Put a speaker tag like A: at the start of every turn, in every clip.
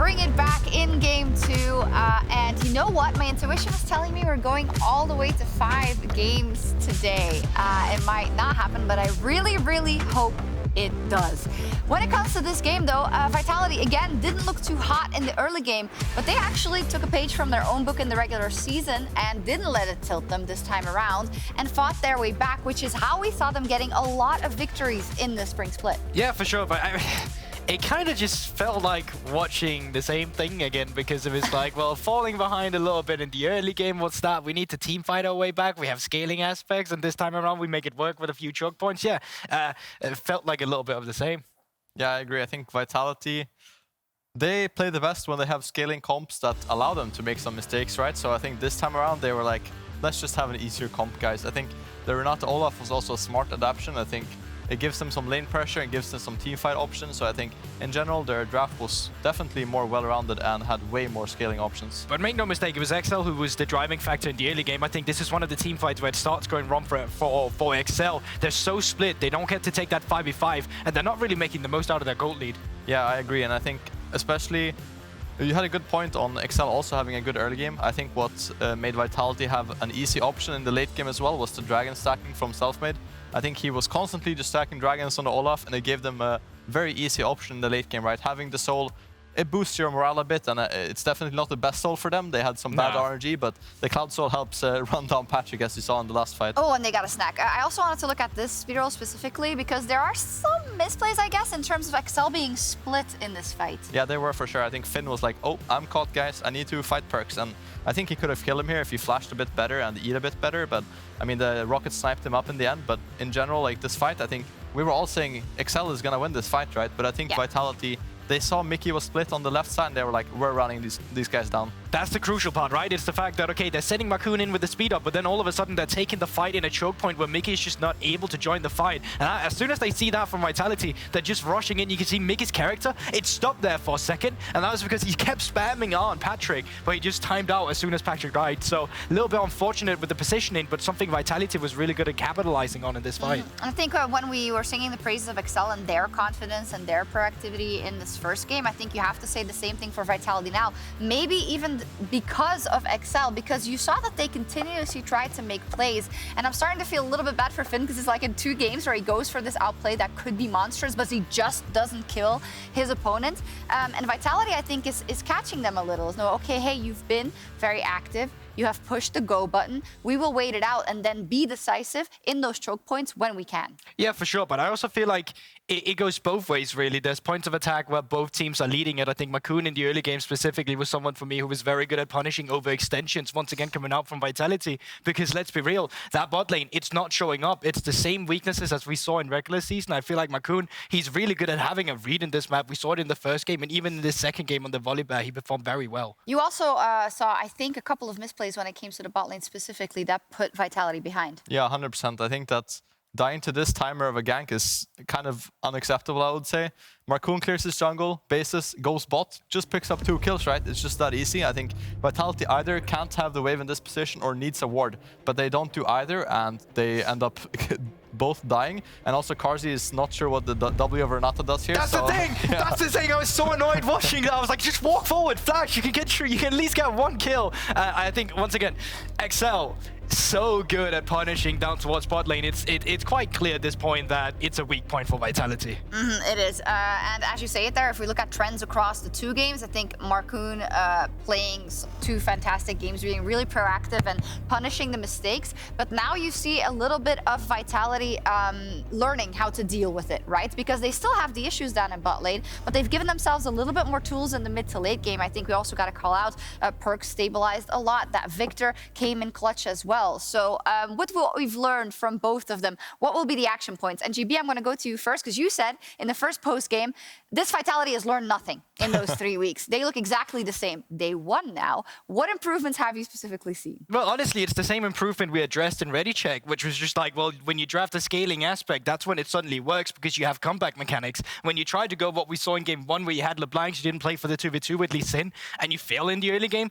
A: bring it back in game 2. And you know what? My intuition is telling me we're going all the way to 5 games today. It might not happen, but I really, really hope it does. When it comes to this game, though, Vitality, again, didn't look too hot in the early game, but they actually took a page from their own book in the regular season and didn't let it tilt them this time around and fought their way back, which is how we saw them getting a lot of victories in the spring split.
B: Yeah, for sure, but it kind of just felt like watching the same thing again, because it was like, well, falling behind a little bit in the early game, what's that? We need to team fight our way back. We have scaling aspects, and this time around we make it work with a few choke points. Yeah, it felt like a little bit of the same.
C: Yeah, I agree. I think Vitality, they play the best when they have scaling comps that allow them to make some mistakes, right? So I think this time around they were like, let's just have an easier comp, guys. I think the Renata Olaf was also a smart adaptation. I think it gives them some lane pressure and gives them some teamfight options. So I think, in general, their draft was definitely more well-rounded and had way more scaling options.
B: But make no mistake, it was XL who was the driving factor in the early game. I think this is one of the teamfights where it starts going wrong for XL. They're so split, they don't get to take that 5v5, and they're not really making the most out of their gold lead. Yeah,
C: I agree, and I think especially you had a good point on XL also having a good early game. I think what made Vitality have an easy option in the late game as well was the dragon stacking from Selfmade. I think he was constantly just stacking dragons on the Olaf, and it gave them a very easy option in the late game, right? Having the soul, it boosts your morale a bit, and it's definitely not the best soul for them. They had some bad RNG, but the Cloud Soul helps run down Patrik, as you saw in the last fight.
A: Oh, and they got a snack. I also wanted to look at this speed roll specifically, because there are some misplays, I guess, in terms of XL being split in this fight.
C: Yeah, they were for sure. I think Finn was like, oh, I'm caught, guys. I need to fight Perkz. And I think he could have killed him here if he flashed a bit better and eat a bit better. But, I mean, the Rocket sniped him up in the end. But in general, like, this fight, I think we were all saying XL is going to win this fight, right? But I think Vitality, they saw Mikyx was split on the left side, and they were like, we're running these guys down.
B: That's the crucial part, right? It's the fact that, okay, they're sending Markoon in with the speed up, but then all of a sudden they're taking the fight in a choke point where Mikyx is just not able to join the fight. And as soon as they see that from Vitality, they're just rushing in. You can see Mikyx's character, it stopped there for a second, and that was because he kept spamming on Patrik, but he just timed out as soon as Patrik died. So a little bit unfortunate with the positioning, but something Vitality was really good at capitalizing on in this fight.
A: I think when we were singing the praises of XL and their confidence and their proactivity in this first game, I think you have to say the same thing for Vitality now. Maybe even because of XL, because you saw that they continuously tried to make plays. And I'm starting to feel a little bit bad for Finn, because it's like in 2 games where he goes for this outplay that could be monstrous, but he just doesn't kill his opponent. And Vitality, I think, is catching them a little. No, okay, hey, you've been very active. You have pushed the go button. We will wait it out and then be decisive in those choke points when we can.
B: Yeah, for sure. But I also feel like it goes both ways, really. There's points of attack where both teams are leading it. I think Markoon in the early game specifically was someone for me who was very good at punishing overextensions, once again coming out from Vitality. Because let's be real, that bot lane, it's not showing up. It's the same weaknesses as we saw in regular season. I feel like Markoon, he's really good at having a read in this map. We saw it in the first game, and even in the second game on the Volibear, he performed very well.
A: You also saw, I think, a couple of misplays when it came to the bot lane specifically that put Vitality behind.
C: Yeah, 100%. I think that dying to this timer of a gank is kind of unacceptable, I would say. Markoon clears his jungle, bases, goes bot, just picks up 2 kills, right? It's just that easy. I think Vitality either can't have the wave in this position or needs a ward, but they don't do either, and they end up both dying. And also Carzzy is not sure what the W of Renata does here.
B: That's the thing! Yeah. That's the thing! I was so annoyed watching that. I was like, just walk forward, flash, you can get through, you can at least get 1 kill. I think, once again, XL, so good at punishing down towards bot lane. It's quite clear at this point that it's a weak point for Vitality.
A: It is. And as you say it there, if we look at trends across the 2 games, I think Markoon playing 2 fantastic games, being really proactive and punishing the mistakes. But now you see a little bit of Vitality learning how to deal with it, right? Because they still have the issues down in bot lane, but they've given themselves a little bit more tools in the mid to late game. I think we also got to call out Perkz stabilized a lot. That Victor came in clutch as well. So with what we've learned from both of them, what will be the action points? And GB, I'm going to go to you first, because you said in the first post game, this Vitality has learned nothing in those 3 weeks. They look exactly the same. They won now. What improvements have you specifically seen?
B: Well, honestly, it's the same improvement we addressed in Ready Check, which was just like, well, when you draft a scaling aspect, that's when it suddenly works, because you have comeback mechanics. When you try to go what we saw in game 1, where you had LeBlanc, you didn't play for the 2v2 with Lee Sin, and you fail in the early game,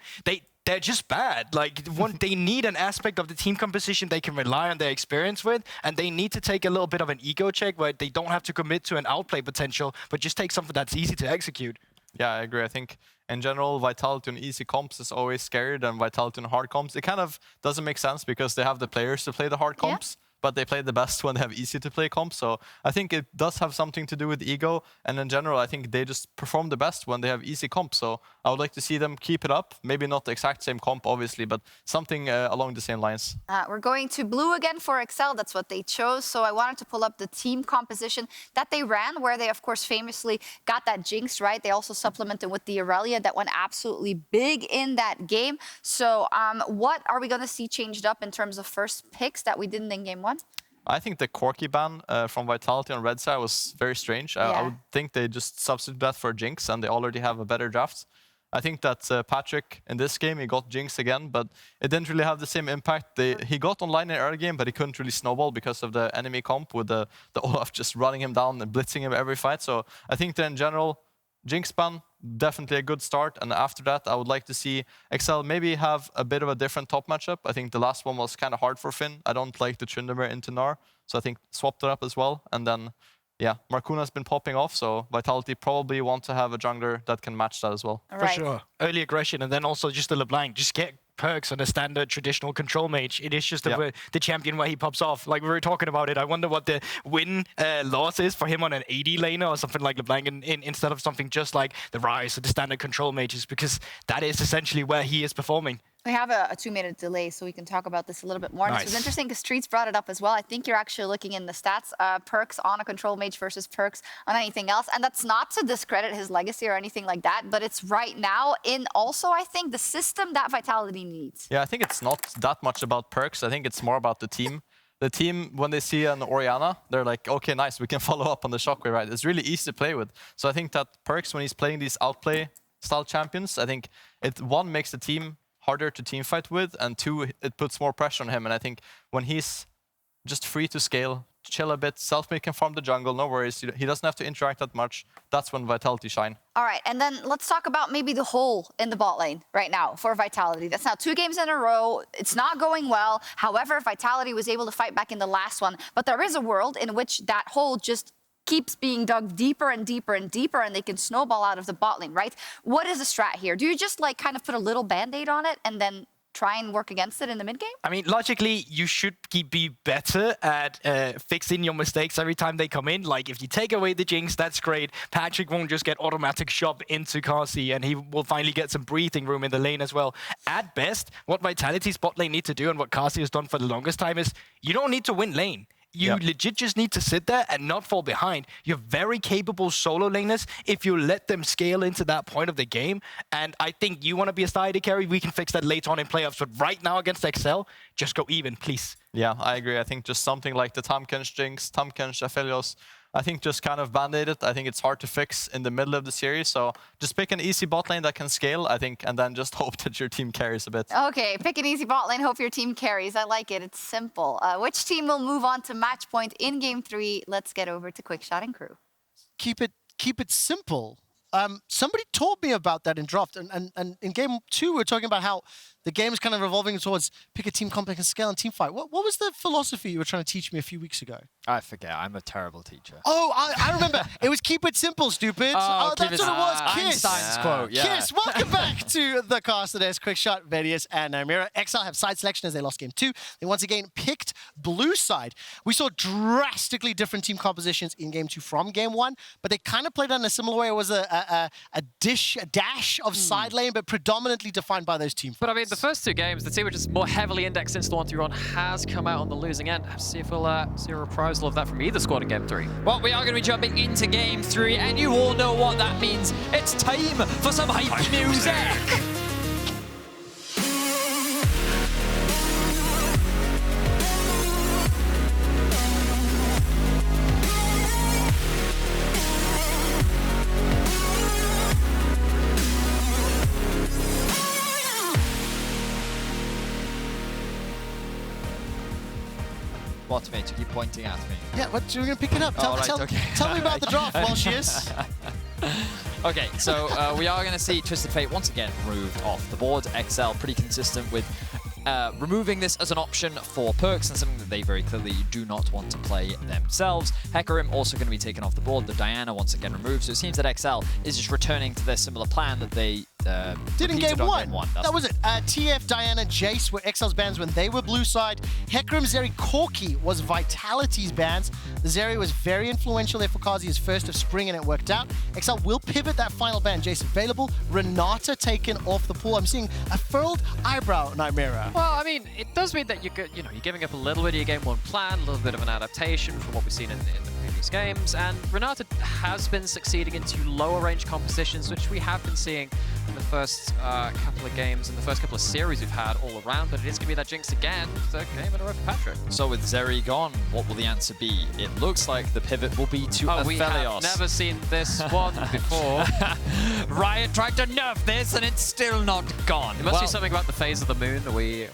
B: they're just bad. Like, they need an aspect of the team composition they can rely on their experience with, and they need to take a little bit of an ego check where they don't have to commit to an outplay potential, but just take something that's easy to execute.
C: Yeah, I agree. I think in general, Vitality on easy comps is always scarier than Vitality on hard comps. It kind of doesn't make sense because they have the players to play the hard comps, but they play the best when they have easy to play comps. So I think it does have something to do with ego. And in general, I think they just perform the best when they have easy comps. So I would like to see them keep it up. Maybe not the exact same comp, obviously, but something along the same lines.
A: We're going to blue again for Excel. That's what they chose. So I wanted to pull up the team composition that they ran, where they, of course, famously got that Jinx, right? They also supplemented with the Aurelia that went absolutely big in that game. So what are we going to see changed up in terms of first picks that we didn't in game 1?
C: I think the Corki ban from Vitality on red side was very strange. I would think they just substitute that for Jinx, and they already have a better draft. I think that Patrik, in this game, he got Jinx again, but it didn't really have the same impact. He got online in early game, but he couldn't really snowball because of the enemy comp with the Olaf just running him down and blitzing him every fight. So I think that in general, Jinx ban, definitely a good start. And after that, I would like to see Excel maybe have a bit of a different top matchup. I think the last one was kind of hard for Finn. I don't like the Trundle into Gnar, so I think swapped it up as well. And then, yeah, Markoon has been popping off, so Vitality probably want to have a jungler that can match that as well.
B: For sure. Early aggression, and then also just the LeBlanc. Just get Perkz on a standard traditional control mage. It is just the champion where he pops off. Like we were talking about it, I wonder what the win loss is for him on an AD laner or something like LeBlanc instead of something just like the Rise or the standard control mages, because that is essentially where he is performing.
A: We have a 2-minute delay, so we can talk about this a little bit more. Nice. This was interesting because Treatz brought it up as well. I think you're actually looking in the stats, Perkz on a control mage versus Perkz on anything else. And that's not to discredit his legacy or anything like that, but it's right now in also, I think, the system that Vitality needs.
C: Yeah, I think it's not that much about Perkz. I think it's more about the team. The team, when they see an Orianna, they're like, okay, nice, we can follow up on the Shockwave, right? It's really easy to play with. So I think that Perkz, when he's playing these outplay style champions, I think it, one, makes the team harder to team fight with, and 2, it puts more pressure on him. And I think when he's just free to scale, chill a bit, Selfmade can farm the jungle, no worries. He doesn't have to interact that much. That's when Vitality shine.
A: All right, and then let's talk about maybe the hole in the bot lane right now for Vitality. That's now 2 games in a row. It's not going well. However, Vitality was able to fight back in the last one. But there is a world in which that hole just keeps being dug deeper and deeper and deeper, and they can snowball out of the bot lane, right? What is the strat here? Do you just like kind of put a little band-aid on it and then try and work against it in the mid game? I
B: mean, logically, you should be better at fixing your mistakes every time they come in. Like, if you take away the Jinx, that's great. Patrik won't just get automatic shove into Carzzy, and he will finally get some breathing room in the lane as well. At best, what Vitality's bot lane need to do, and what Carzzy has done for the longest time, is you don't need to win lane. You legit just need to sit there and not fall behind. You're very capable solo laners if you let them scale into that point of the game. And I think you want to be a star AD carry, we can fix that later on in playoffs. But right now against Excel, just go even, please.
C: Yeah, I agree. I think just something like the Tamkench Jinx, Tamkench Aphelios, I think just kind of band-aid it. I think it's hard to fix in the middle of the series. So just pick an easy bot lane that can scale, I think, and then just hope that your team carries a bit.
A: Okay, pick an easy bot lane, hope your team carries. I like it. It's simple. Which team will move on to match point in game 3? Let's get over to Quickshot and crew.
D: Keep it simple. Somebody told me about that in draft, and in game 2 we were talking about how the game is kind of evolving towards pick a team comp, pick a scale, and team fight. What was the philosophy you were trying to teach me a few weeks ago?
E: I forget. I'm a terrible teacher.
D: Oh, I remember. It was keep it simple, stupid. Oh, that's what it was. Kiss.
E: Einstein's quote. Yeah.
D: Kiss. Welcome back to the cast. There's Quickshot, Vedius, and Nymaera. Exile have side selection as they lost game 2. They once again picked blue side. We saw drastically different team compositions in game 2 from game 1, but they kind of played in a similar way. It was a dash of side lane, but predominantly defined by those team fights.
F: But I mean, the first 2 games, the team which is more heavily indexed into the 1-2 has come out on the losing end. Let's see if we'll see a reprisal of that from either squad in game 3.
E: Well, we are going to be jumping into game 3, and you all know what that means. It's time for some hype music. What, mate? You keep pointing at me.
D: Yeah, what, you're going to pick it up. Tell me about the draft while she is.
E: Okay, so we are going to see Twisted Fate once again moved off the board. XL pretty consistent with removing this as an option for Perkz and something that they very clearly do not want to play themselves. Hecarim also going to be taken off the board. The Diana once again removed. So it seems that XL is just returning to their similar plan that they
D: did in game one. That was
E: it.
D: TF, Diana, Jace were XL's bans when they were blue side. Hecarim, Zeri, Corki was Vitality's bans. The Zeri was very influential there for Carzzy, his first of spring, and it worked out. XL will pivot that final ban. Jace available. Renata taken off the pool. I'm seeing a furled eyebrow, Nymaera.
F: Well, I mean, it does mean that you're giving up a little bit of your game one plan, a little bit of an adaptation from what we've seen in the previous games, and Renata has been succeeding into lower range compositions, which we have been seeing in the first couple of games and the first couple of series we've had all around, but it is going to be that Jinx again, third game in a row for Patrik.
E: So with Zeri gone, what will the answer be? It looks like the pivot will be to Aphelios.
F: We have never seen this one before.
E: Riot tried to nerf this and it's still not gone.
F: It must be something about the phase of the moon that we...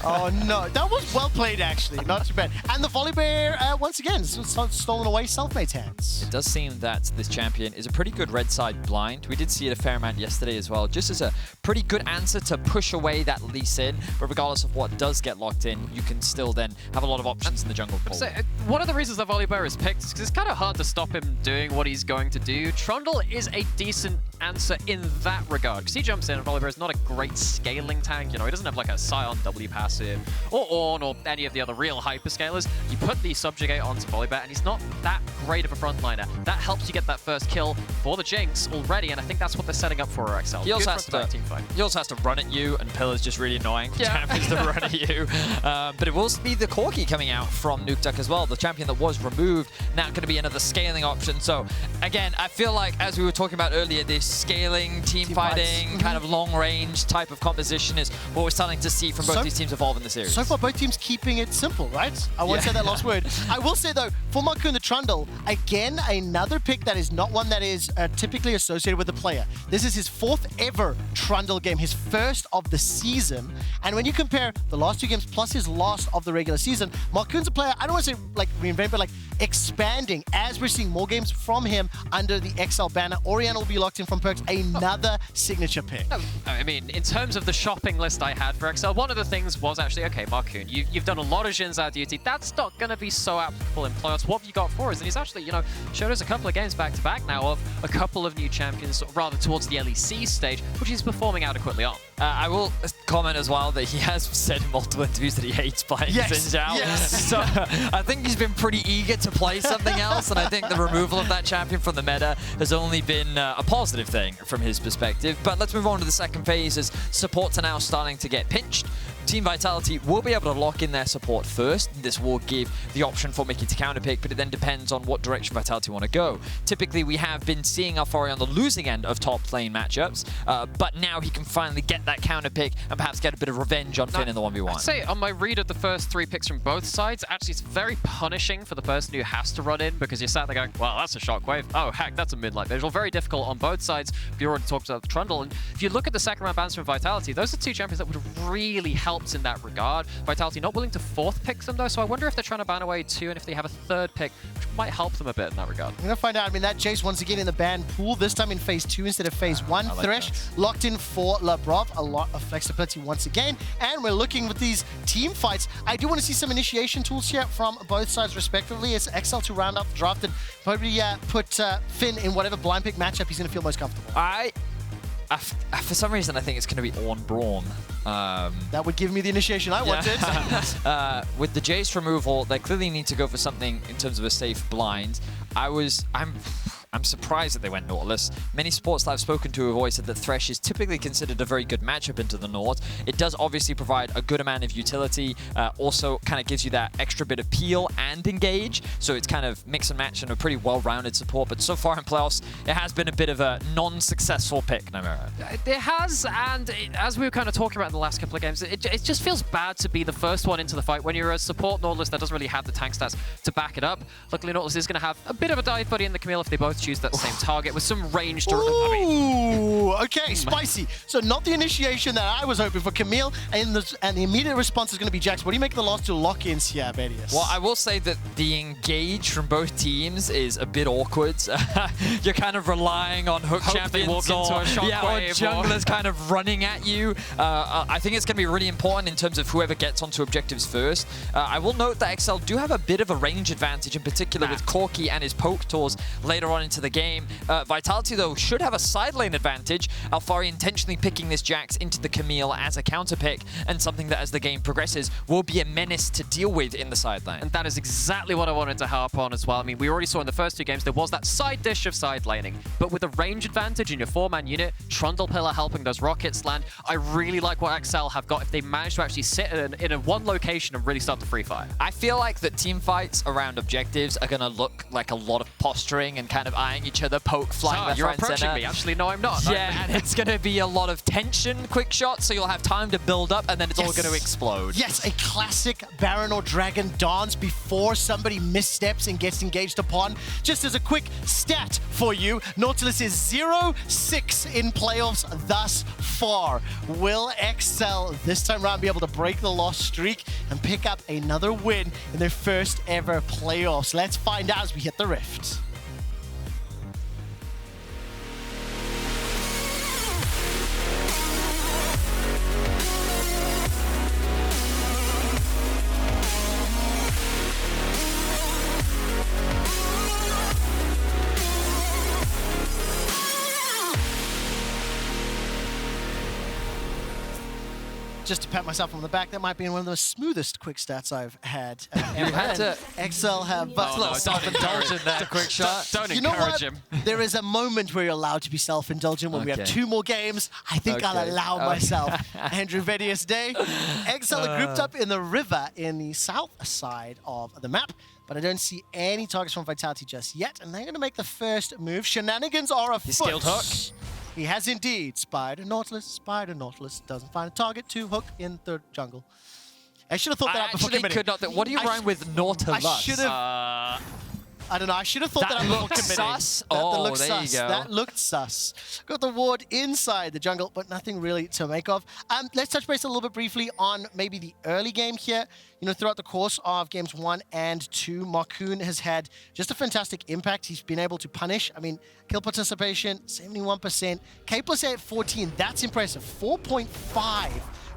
D: Oh no, that was well played actually, not too bad. And the Volibear, once again, stolen away Selfmade's hands.
E: It does seem that this champion is a pretty good red side blind. We did see it a fair amount yesterday as well, just as a pretty good answer to push away that Lee Sin. But regardless of what does get locked in, you can still then have a lot of options in the jungle pool.
F: So, one of the reasons that Volibear is picked is because it's kind of hard to stop him doing what he's going to do. Trundle is a decent answer in that regard, because he jumps in and Volibear is not a great scaling tank. You know, he doesn't have like a Scion W passive or Ornn or any of the other real hyperscalers. You put the Subjugate onto Volibear and he's not that great of a frontliner. That helps you get that first kill for the Jinx already, and I think that's what they're setting up for XL.
E: He also has to run at you, and Pillar's just really annoying for champions to run at you. But it will be the Corki coming out from Nukeduck as well, the champion that was removed, now going to be another scaling option. So again, I feel like, as we were talking about earlier, this scaling, team fighting, kind of long range type of composition is what we're starting to see from both these teams evolve in the series.
D: So far, both teams keeping it simple, right? I won't say that last word. I will say though, for Markoon the Trundle, again, another pick that is not one that is typically associated with the player. This is his 4th ever Trundle game, his first of the season. And when you compare the last 2 games plus his last of the regular season, Markoon's a player, I don't want to say like reinvent, but like expanding as we're seeing more games from him under the XL banner. Orianna will be locked in from Perkz, another signature pick.
F: I mean, in terms of the shopping list I had for XL, one of the things was actually, okay, Markoon, you've done a lot of Jins out of duty. That's not going to be so applicable in playoffs. What have you got for us? And he's actually, you know, showed us a couple of games back-to-back now of a couple of new champions, rather towards the LEC stage, which he's performing adequately on.
E: I will comment as well that he has said in multiple interviews that he hates playing Xin Zhao.
D: Yes.
E: So I think he's been pretty eager to play something else, and I think the removal of that champion from the meta has only been a positive thing from his perspective. But let's move on to the second phase, as supports are now starting to get pinched. Team Vitality will be able to lock in their support first. This will give the option for Mikyx to counterpick, but it then depends on what direction Vitality want to go. Typically, we have been seeing Alphari on the losing end of top lane matchups, but now he can finally get that counterpick and perhaps get a bit of revenge on Finn in the 1v1.
F: I'd say on my read of the first 3 picks from both sides, actually it's very punishing for the person who has to run in, because you're sat there going, well, that's a shockwave. Oh, heck, that's a mid-light visual. Very difficult on both sides. We already talked about the Trundle, and if you look at the second round bans from Vitality, those are 2 champions that would have really helped in that regard. Vitality not willing to 4th pick them though, so I wonder if they're trying to ban away 2 and if they have a 3rd pick, which might help them a bit in that regard.
D: We're going to find out. I mean, that Jace once again in the ban pool, this time in phase 2 instead of phase 1.
E: Like
D: Thresh locked in for Labrov, a lot of flexibility once again. And we're looking with these team fights. I do want to see some initiation tools here from both sides respectively. It's XL to round up the draft and probably put Finn in whatever blind pick matchup he's going to feel most comfortable.
E: For some reason, I think it's going to be Ornn Brawn.
D: That would give me the initiation I wanted.
E: With the Jace removal, they clearly need to go for something in terms of a safe blind. I'm surprised that they went Nautilus. Many sports that I've spoken to have always said that Thresh is typically considered a very good matchup into the Nord. It does obviously provide a good amount of utility, also kind of gives you that extra bit of peel and engage, so it's kind of mix and match and a pretty well-rounded support, but so far in playoffs, it has been a bit of a non-successful pick, Nymaera.
F: It has, and as we were kind of talking about in the last couple of games, it just feels bad to be the first one into the fight when you're a support Nautilus that doesn't really have the tank stats to back it up. Luckily, Nautilus is going to have a bit of a dive buddy in the Camille if they both choose that same target with some range to...
D: Ooh, Okay, spicy. So not the initiation that I was hoping for. Camille, and the immediate response is going to be Jax. What do you make of the last two lock-ins here, Vedius?
E: Well, I will say that the engage from both teams is a bit awkward. You're kind of relying on hook champions or junglers kind of running at you. I think it's going to be really important in terms of whoever gets onto objectives first. I will note that XL do have a bit of a range advantage, in particular with Corki and his poke tools later on into the game. Vitality, though, should have a side lane advantage. Alphari intentionally picking this Jax into the Camille as a counter pick, and something that as the game progresses will be a menace to deal with in the side lane.
F: And that is exactly what I wanted to harp on as well. I mean, we already saw in the first two games there was that side dish of side laning, but with the range advantage in your 4-man unit, Trundle pillar helping those rockets land, I really like what XL have got if they manage to actually sit in a one location and really start to free fire.
E: I feel like the team fights around objectives are going to look like a lot of posturing and kind of eyeing each other, poke flying left,
F: you're
E: right,
F: approaching
E: center.
F: me. Actually, no, I'm not.
E: Yeah, and it's going to be a lot of tension, quick shot, so you'll have time to build up, and then it's all going to explode.
D: Yes, a classic Baron or Dragon dance before somebody missteps and gets engaged upon. Just as a quick stat for you, Nautilus is 0-6 in playoffs thus far. Will XL this time around be able to break the loss streak and pick up another win in their first ever playoffs? Let's find out as we hit the Rift. Just to pat myself on the back, that might be one of the smoothest quick stats I've had.
E: You had to...
D: XL have...
E: self-indulgent there, quick shot.
F: Don't
D: You know
F: encourage
D: what?
F: him.
D: There is a moment where you're allowed to be self-indulgent when we have 2 more games. I think I'll allow myself. Andrew Vedius Day. XL are grouped up in the river in the south side of the map, but I don't see any targets from Vitality just yet, and they're going to make the first move. Shenanigans are afoot.
E: Skilled hook.
D: He has indeed spied a Nautilus. Spied a Nautilus. Doesn't find a target to hook in the jungle. I should have thought that out before committing.
E: Could not. What do you rhyme with Nautilus?
D: I should have... I don't know. I should have thought that out before committing.
E: Sus.
D: That
E: Oh,
D: looked
E: there
D: sus.
E: you go.
D: That looked sus. Got the ward inside the jungle, but nothing really to make of. Let's touch base a little bit briefly on maybe the early game here. You know, throughout the course of games 1 and 2, Markoon has had just a fantastic impact. He's been able to punish. I mean, kill participation, 71%. K plus A at 14, that's impressive. 4.5,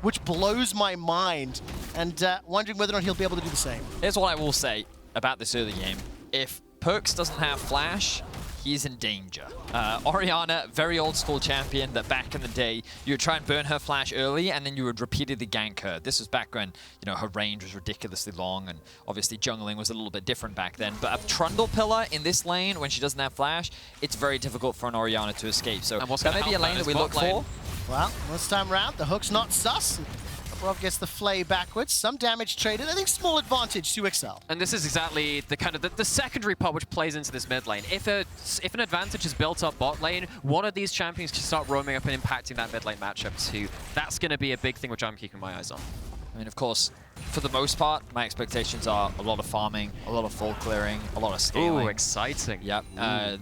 D: which blows my mind. And wondering whether or not he'll be able to do the same.
E: Here's what I will say about this early game. If Perkz doesn't have flash, he's in danger. Orianna, very old school champion that back in the day, you would try and burn her flash early and then you would repeatedly gank her. This was back when, you know, her range was ridiculously long and obviously jungling was a little bit different back then. But a Trundle pillar in this lane when she doesn't have flash, it's very difficult for an Orianna to escape. So that may be a lane that we look for.
D: Well, this time round, the hook's not sus. Labrov gets the flay backwards. Some damage traded. I think small advantage to XL.
F: And this is exactly the kind of the secondary part which plays into this mid lane. If an advantage is built up bot lane, one of these champions can start roaming up and impacting that mid lane matchup too. That's going to be a big thing which I'm keeping my eyes on.
E: I mean, of course, for the most part, my expectations are a lot of farming, a lot of full clearing, a lot of scaling.
F: Ooh, exciting.
E: Yep.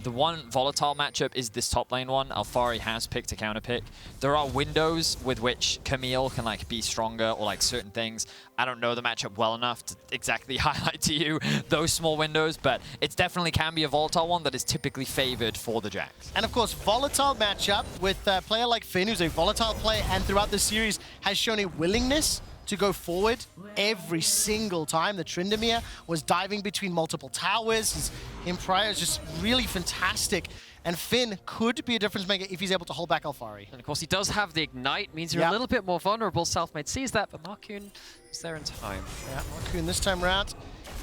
E: The one volatile matchup is this top lane one. Alphari has picked a counter pick. There are windows with which Camille can like be stronger or like certain things. I don't know the matchup well enough to exactly highlight to you those small windows, but it definitely can be a volatile one that is typically favored for the Jax.
D: And of course, volatile matchup with a player like Finn, who's a volatile player and throughout the series has shown a willingness to go forward every single time. The Tryndamere was diving between multiple towers. His Nymaera is just really fantastic. And Finn could be a difference maker if he's able to hold back Alphari.
F: And of course, he does have the Ignite, means you're a little bit more vulnerable. Selfmade sees that, but Markoon is there in time.
D: Yeah, Markoon this time around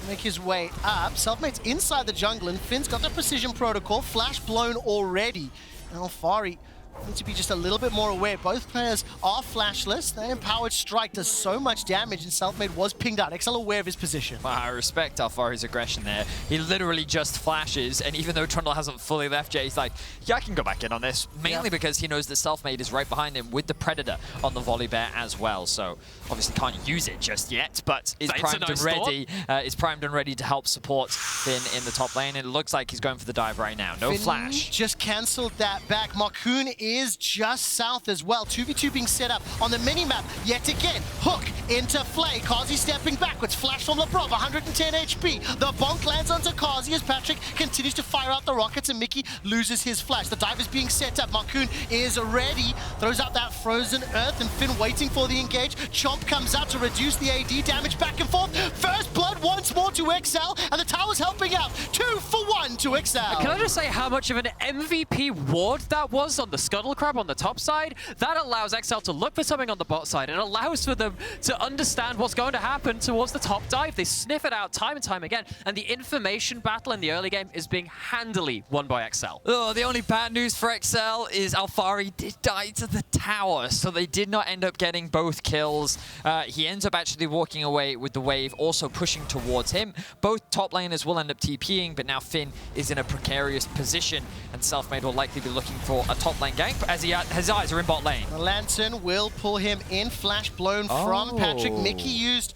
D: make his way up. Selfmade's inside the jungle, and Finn's got the precision protocol. Flash blown already. And Alphari need to be just a little bit more aware. Both players are flashless. Their empowered strike does so much damage, and Selfmade was pinged out. XL aware of his position.
E: Wow, I respect Alphari's aggression there. He literally just flashes, and even though Trundle hasn't fully left yet, he's like, yeah, I can go back in on this. Mainly because he knows that Selfmade is right behind him with the Predator on the Volibear as well. So obviously can't use it just yet, but is primed and ready. Is primed and ready to help support Finn in the top lane. And it looks like he's going for the dive right now. No
D: Finn
E: flash.
D: Just cancelled that back. Markoon is just south as well. 2v2 being set up on the mini-map. Yet again, hook into Flay. Carzzy stepping backwards. Flash from Labrov, 110 HP. The bonk lands onto Carzzy as Patrik continues to fire out the rockets and Mikyx loses his flash. The dive is being set up. Markoon is ready. Throws out that frozen earth and Finn waiting for the engage. Chomp comes out to reduce the AD damage back and forth. First blood once more to XL and the tower's helping out. 2 for 1 to XL.
F: Can I just say how much of an MVP ward that was on the Scuttle Crab on the top side? That allows XL to look for something on the bot side. It allows for them to understand what's going to happen towards the top dive. They sniff it out time and time again, and the information battle in the early game is being handily won by XL.
E: Oh, the only bad news for XL is Alphari did die to the tower, so they did not end up getting both kills. He ends up actually walking away with the wave, also pushing towards him. Both top laners will end up TPing, but now Finn is in a precarious position, and Selfmade will likely be looking for a top lane gank as his eyes are in bot lane.
D: The Lantern will pull him in. Flash blown from Patrik. Mikyx used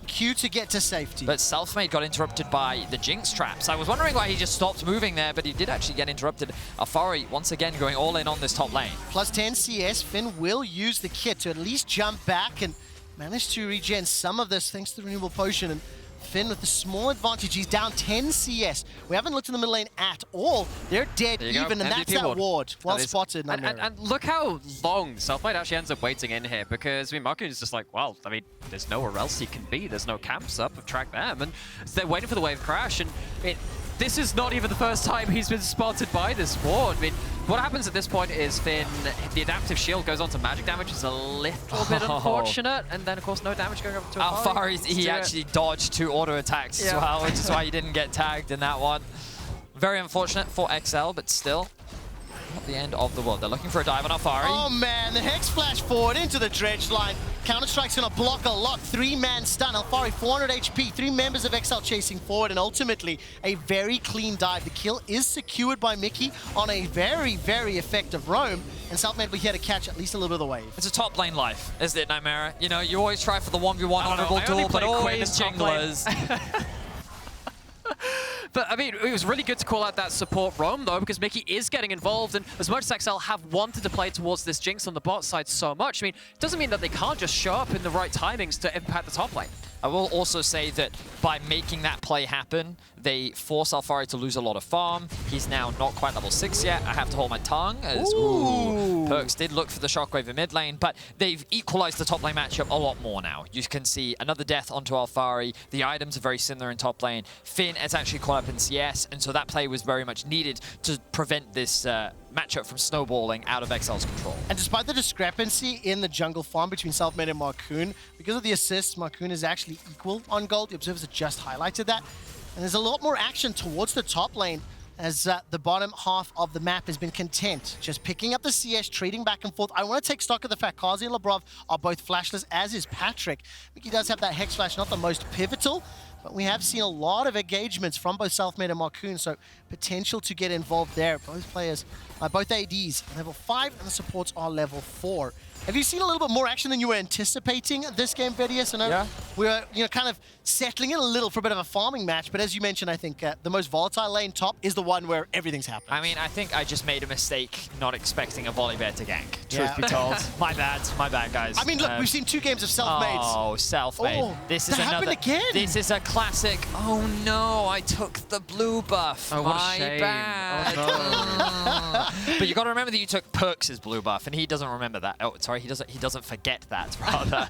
D: Q to get to safety.
E: But Selfmade got interrupted by the Jinx traps. I was wondering why he just stopped moving there, but he did actually get interrupted. Alphari, once again, going all in on this top lane.
D: Plus 10 CS, Finn will use the kit to at least jump back and manage to regen some of this thanks to the renewable potion. And Finn with a small advantage. He's down 10 CS. We haven't looked in the middle lane at all. They're dead even, and that's that ward. Well spotted, Nymaera.
F: And look how long Selfmade actually ends up waiting in here, because, I mean, Markoon is just like, well, I mean, there's nowhere else he can be. There's no camps up. I've tracked them. And they're waiting for the wave crash, and this is not even the first time he's been spotted by this ward. I mean, what happens at this point is Finn, the adaptive shield goes on to magic damage, which is a little bit unfortunate, and then of course no damage going over to
E: Alphari. He actually dodged 2 auto attacks as well, which is why he didn't get tagged in that one. Very unfortunate for XL, but still not the end of the world. They're looking for a dive on Alphari.
D: Oh man, the Hex flash forward into the dredge line. Counter-Strike's gonna block a lot. 3-man stun. Alphari 400 HP. 3 members of XL chasing forward, and ultimately a very clean dive. The kill is secured by Mikyx on a very, very effective roam, and Selfmade will be here to catch at least a little bit of the wave.
E: It's a top lane life, isn't it, Nymaera? You know, you always try for the 1v1 honorable duel, but always jinglers.
F: But, I mean, it was really good to call out that support roam, though, because Mikyx is getting involved, and as much as XL have wanted to play towards this Jinx on the bot side so much, I mean, it doesn't mean that they can't just show up in the right timings to impact the top lane.
E: I will also say that by making that play happen, they force Alphari to lose a lot of farm. He's now not quite level 6 yet. I have to hold my tongue as Perkz did look for the shockwave in mid lane, but they've equalized the top lane matchup a lot more now. You can see another death onto Alphari. The items are very similar in top lane. Finn has actually caught up in CS, and so that play was very much needed to prevent this matchup from snowballing out of XL's control.
D: And despite the discrepancy in the jungle farm between Selfmade and Markoon, because of the assists, Markoon is actually equal on gold. The observers have just highlighted that. And there's a lot more action towards the top lane as the bottom half of the map has been content, just picking up the CS, trading back and forth. I want to take stock of the fact Carzzy and Labrov are both flashless, as is Patrik. Mikyx does have that Hex Flash, not the most pivotal, but we have seen a lot of engagements from both Selfmade and Markoon, so potential to get involved there. Both players, both ADs, level 5, and the supports are level 4. Have you seen a little bit more action than you were anticipating this game, Vedius? I know we were kind of settling in a little for a bit of a farming match, but as you mentioned, I think the most volatile lane top is the one where everything's happening.
E: I mean, I think I just made a mistake not expecting a Volibear to gank, truth be told. My bad, guys.
D: I mean, look, we've seen 2 games of Selfmade.
E: Oh, Selfmade.
D: Oh,
E: this is
D: that happened again.
E: This is a classic. Oh no, I took the blue buff.
F: Oh, what a
E: My
F: shame.
E: bad.
F: Oh,
E: But you got to remember that you took Perkz' blue buff, and he doesn't remember that. Oh, sorry, he doesn't forget that, rather.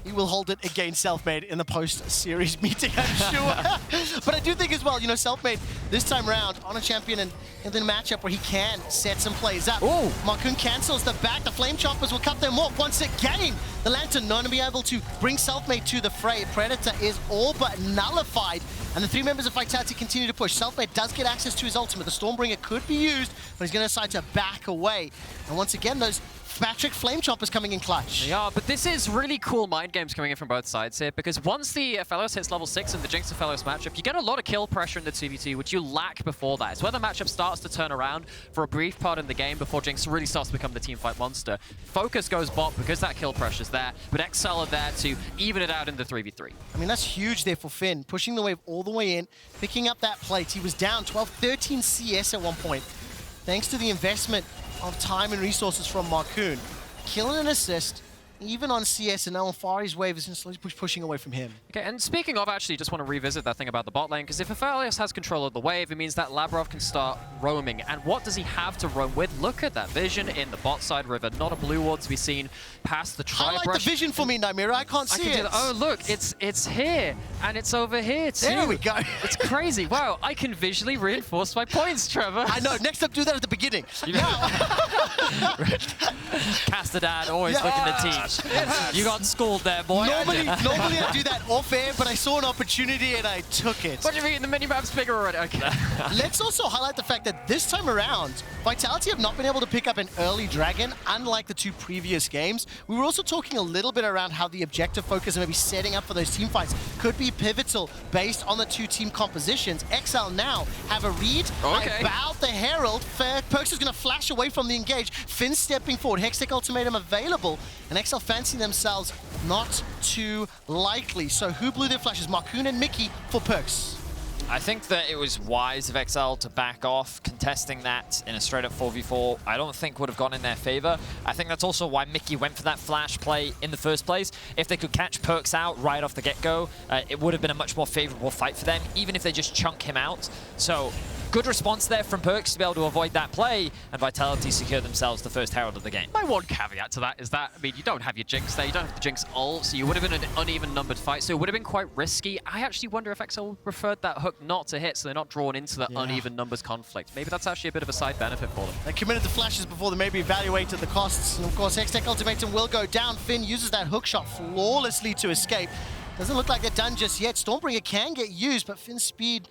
D: He will hold it against Selfmade in the post-series meeting, I'm sure. But I do think as well, you know, Selfmade this time round on a champion and in the matchup where he can set some plays up.
E: Ooh.
D: Markoon cancels the back. The Flame Choppers will cut them off once again. The Lantern not going to be able to bring Selfmade to the fray. Predator is all but nullified. And the 3 members of Vitality continue to push. Selfmade does get access to his ultimate. The Stormbringer could be used, but he's going to decide to back away. And once again, those Patrik Flame Choppers coming in clutch.
F: Yeah, but this is really cool mind games coming in from both sides here, because once the Aphelios hits level 6 in the Jinx Aphelios matchup, you get a lot of kill pressure in the 2v2, which you lack before that. It's where the matchup starts to turn around for a brief part in the game before Jinx really starts to become the teamfight monster. Focus goes bot because that kill pressure's there, but XL are there to even it out in the 3v3.
D: I mean, that's huge there for Finn, pushing the wave all the way in, picking up that plate. He was down 12, 13 CS at one point. Thanks to the investment of time and resources from Markoon. Killing an assist, even on CS, and now Alphari's wave is just slowly pushing away from him.
F: Okay, and speaking of, actually, just want to revisit that thing about the bot lane, because if Aphelios has control of the wave, it means that Labrov can start roaming. And what does he have to roam with? Look at that vision in the bot side river. Not a blue ward to be seen past the tri-brush.
D: Highlight the vision for me, Nymaera. I can't see it.
F: Oh, look, it's here, and it's over here, too.
D: There we go.
F: It's crazy. Wow, I can visually reinforce my points, Trevor.
D: I know. Next up, do that at the beginning.
E: Castadad always looking to teach. You got schooled there, boy.
D: Normally I do that off air, but I saw an opportunity and I took it.
F: What do you mean? The minimap's bigger already. Okay.
D: Let's also highlight the fact that this time around, Vitality have not been able to pick up an early dragon, unlike the 2 previous games. We were also talking a little bit around how the objective focus and maybe setting up for those team fights could be pivotal based on the 2 team compositions. XL now have a read about the Herald. Perkz is going to flash away from the engage. Finn stepping forward. Hextech ultimatum available. And XL fancying themselves not too likely. So who blew their flashes? Markoon and Mikyx for Perkz.
E: I think that it was wise of XL to back off. Contesting that in a straight-up 4v4, I don't think would have gone in their favor. I think that's also why Mikyx went for that flash play in the first place. If they could catch Perkz out right off the get-go, it would have been a much more favorable fight for them, even if they just chunk him out. So good response there from Perkz to be able to avoid that play, and Vitality secure themselves the first Herald of the game.
F: My one caveat to that is that, I mean, you don't have your Jinx there, you don't have the Jinx ult, so you would have been an uneven numbered fight, so it would have been quite risky. I actually wonder if XL preferred that hook not to hit, so they're not drawn into the uneven numbers conflict. Maybe that's actually a bit of a side benefit for them.
D: They committed the flashes before they maybe evaluated the costs, and of course Hextech ultimatum will go down. Finn uses that hook shot flawlessly to escape. Doesn't look like they're done just yet. Stormbringer can get used, but Finn's speed,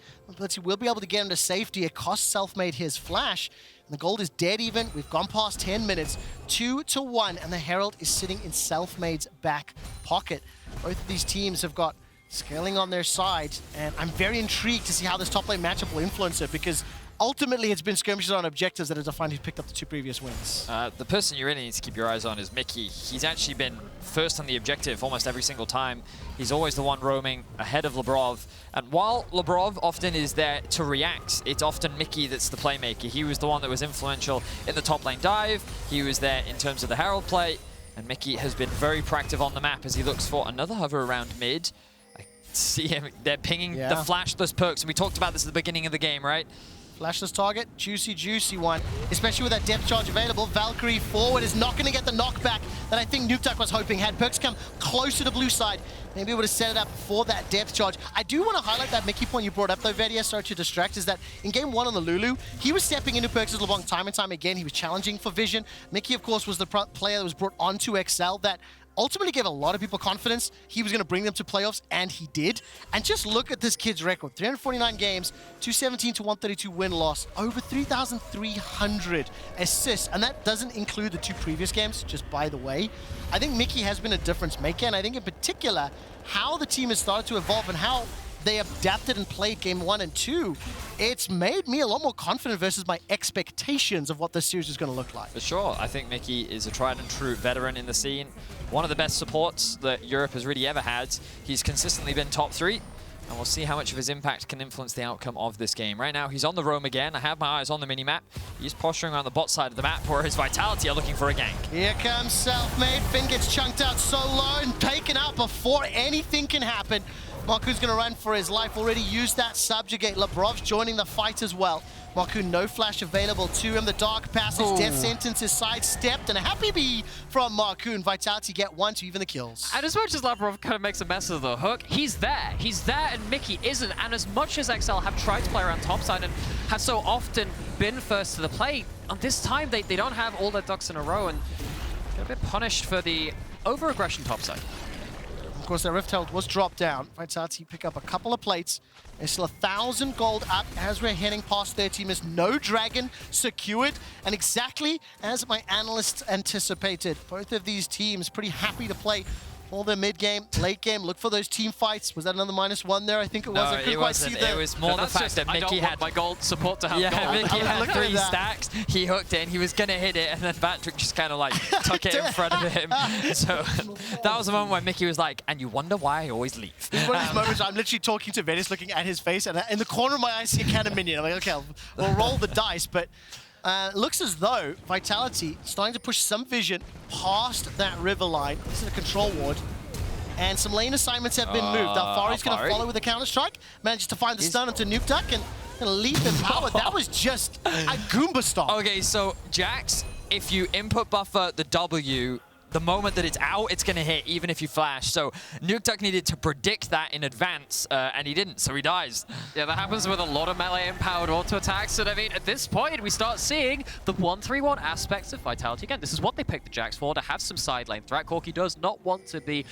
D: he will be able to get him to safety. It costs Selfmade his flash, and the gold is dead even. We've gone past 10 minutes, 2-1, and the Herald is sitting in Selfmade's back pocket. Both of these teams have got scaling on their side, and I'm very intrigued to see how this top lane matchup will influence it, because ultimately it's been skirmishes on objectives that have defined who's picked up the 2 previous wins.
E: The person you really need to keep your eyes on is Mikyx. He's actually been first on the objective almost every single time. He's always the one roaming ahead of Labrov. And while Labrov often is there to react, it's often Mikyx that's the playmaker. He was the one that was influential in the top lane dive. He was there in terms of the Herald play. And Mikyx has been very proactive on the map as he looks for another hover around mid. I see him, they're pinging the flashless Perkz. And we talked about this at the beginning of the game, right?
D: Flashless target, juicy one, especially with that depth charge available. Valkyrie forward is not going to get the knockback that I think Nukeduck was hoping. Had Perkz come closer to blue side, maybe it would have set it up for that depth charge. I do want to highlight that Mikyx point you brought up though, Vedius, sorry to distract, is that in game 1 on the Lulu, he was stepping into Perkz' LeBlanc time and time again. He was challenging for vision. Mikyx, of course, was the player that was brought onto XL that ultimately gave a lot of people confidence he was going to bring them to playoffs, and he did. And just look at this kid's record. 349 games, 217 to 132 win-loss, over 3,300 assists, and that doesn't include the 2 previous games, just by the way. I think Mikyx has been a difference maker, and I think in particular, how the team has started to evolve and how they adapted and played game 1 and 2, it's made me a lot more confident versus my expectations of what this series is going to look like.
E: For sure. I think Mikyx is a tried and true veteran in the scene. One of the best supports that Europe has really ever had. He's consistently been top 3. And we'll see how much of his impact can influence the outcome of this game. Right now, he's on the roam again. I have my eyes on the minimap. He's posturing around the bot side of the map where his Vitality are looking for a gank.
D: Here comes Selfmade. Finn gets chunked out so low and taken out before anything can happen. Markoon's going to run for his life. Already used that subjugate. Labrov's joining the fight as well. Markoon, no flash available to him. The dark passage, death sentence is sidestepped, and a happy bee from Markoon. Vitality get 1 to even the kills.
F: And as much as Labrov kind of makes a mess of the hook, he's there. He's there, and Mikyx isn't. And as much as XL have tried to play around topside and have so often been first to the play, on this time they don't have all their ducks in a row, and get a bit punished for the over-aggression topside.
D: Of course, their Rift Herald was dropped down. Vitality pick up a couple of plates. There's still 1,000 gold up as we're heading past 30 minutes. No dragon secured. And exactly as my analysts anticipated, both of these teams pretty happy to play all their mid-game, late game. Look for those team fights. Was that another -1 there? I think it was.
E: No,
D: I couldn't quite see that.
E: It was more the fact that Mikyx had
F: my gold support to have gold.
E: Mikyx had 3 stacks. He hooked in. He was going to hit it, and then Patrik just kind of like tuck it in front of him. So that was the moment where Mikyx was like, and you wonder why I always leave.
D: It's one of these moments I'm literally talking to Vedius, looking at his face, and in the corner of my eye, I see a cannon minion. I'm like, okay, we'll roll the dice, but Looks as though Vitality starting to push some vision past that river line. This is a control ward. And some lane assignments have been moved. Alphari's going to follow with a counter-strike. Manages to find the stun onto Nukeduck and going to leap him power. That was just a Goomba stomp.
E: Okay, so Jax, if you input buffer the W, the moment that it's out, it's going to hit, even if you flash. So Nukeduck needed to predict that in advance, and he didn't, so he dies.
F: Yeah, that happens with a lot of melee-empowered auto-attacks, and I mean, at this point, we start seeing the 1-3-1 aspects of Vitality again. This is what they picked the Jax for, to have some side lane threat. Corki does not want to be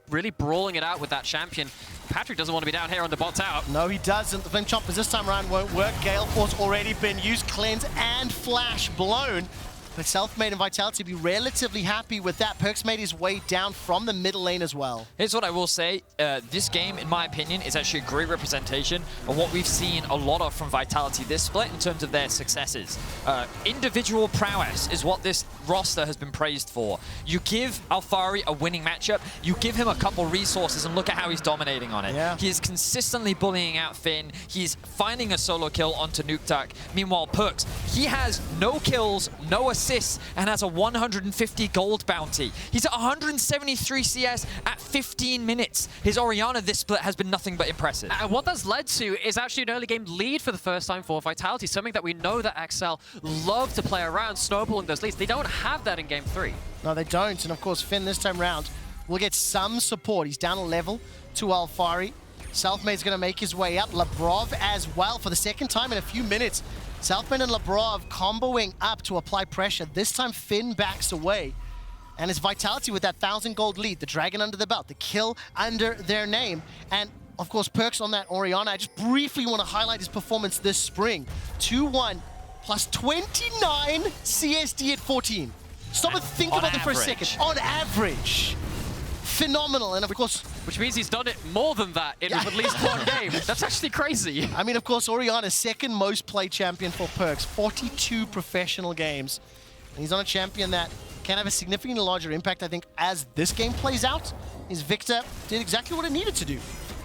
F: really brawling it out with that champion. Patrik doesn't want to be down here on the bot tower.
D: No, he doesn't. The Flame Chompers this time around won't work. Gale Force already been used, cleanse and flash blown. But Selfmade and Vitality be relatively happy with that. Perkz made his way down from the middle lane as well.
E: Here's what I will say. This game, in my opinion, is actually a great representation of what we've seen a lot of from Vitality this split in terms of their successes. Individual prowess is what this roster has been praised for. You give Alphari a winning matchup, you give him a couple resources, and look at how he's dominating on it.
D: Yeah.
E: He is consistently bullying out Finn. He's finding a solo kill onto Nukeduck. Meanwhile, Perkz, he has no kills, no assists, and has a 150 gold bounty. He's at 173 CS at 15 minutes. His Orianna this split has been nothing but impressive.
F: And what that's led to is actually an early game lead for the first time for Vitality, something that we know that XL love to play around, snowballing those leads. They don't have that in Game 3.
D: No, they don't. And of course, Finn this time round will get some support. He's down a level to Alphari. Selfmade's going to make his way up. Labrov as well for the second time in a few minutes. Selfmade and Labrov comboing up to apply pressure. This time Finn backs away. And it's Vitality with that 1,000 gold lead. The dragon under the belt. The kill under their name. And of course, Perkz on that Orianna. I just briefly want to highlight his performance this spring. 2-1 plus 29 CSD at 14. Stop and think about that for a second. On average. Phenomenal. And of course,
F: which means he's done it more than that in at least one game. That's actually crazy.
D: I mean, of course, Orianna, second most played champion for Perkz. 42 professional games. And he's on a champion that can have a significantly larger impact, I think, as this game plays out. His Victor did exactly what it needed to do.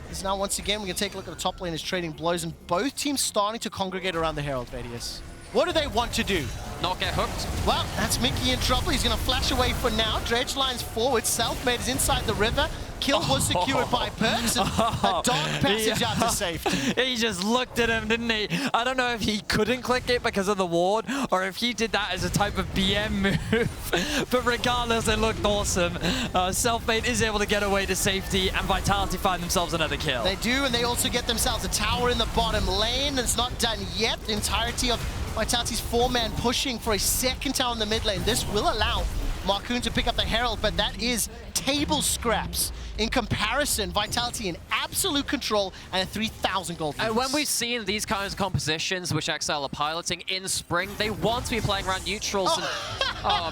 D: This now, once again, we can take a look at the top lane as trading blows, and both teams starting to congregate around the Herald, Vedius. What do they want to do?
F: Not get hooked.
D: Well, that's Mikyx in trouble. He's going to flash away for now. Dredge lines forward. Selfmade is inside the river. Kill was secured by Perkz, and a dark passage out to safety.
E: He just looked at him, didn't he? I don't know if he couldn't click it because of the ward, or if he did that as a type of BM move. But regardless, it looked awesome. Selfmade is able to get away to safety, and Vitality find themselves another kill.
D: They do, and they also get themselves a tower in the bottom lane. It's not done yet. The entirety of Vitality's 4-man pushing for a second tower in the mid lane. This will allow Markoon to pick up the Herald, but that is table scraps. In comparison, Vitality in absolute control and a 3,000 gold lead.
F: And when we've seen these kinds of compositions, which XL are piloting in spring, they want to be playing around neutrals. And,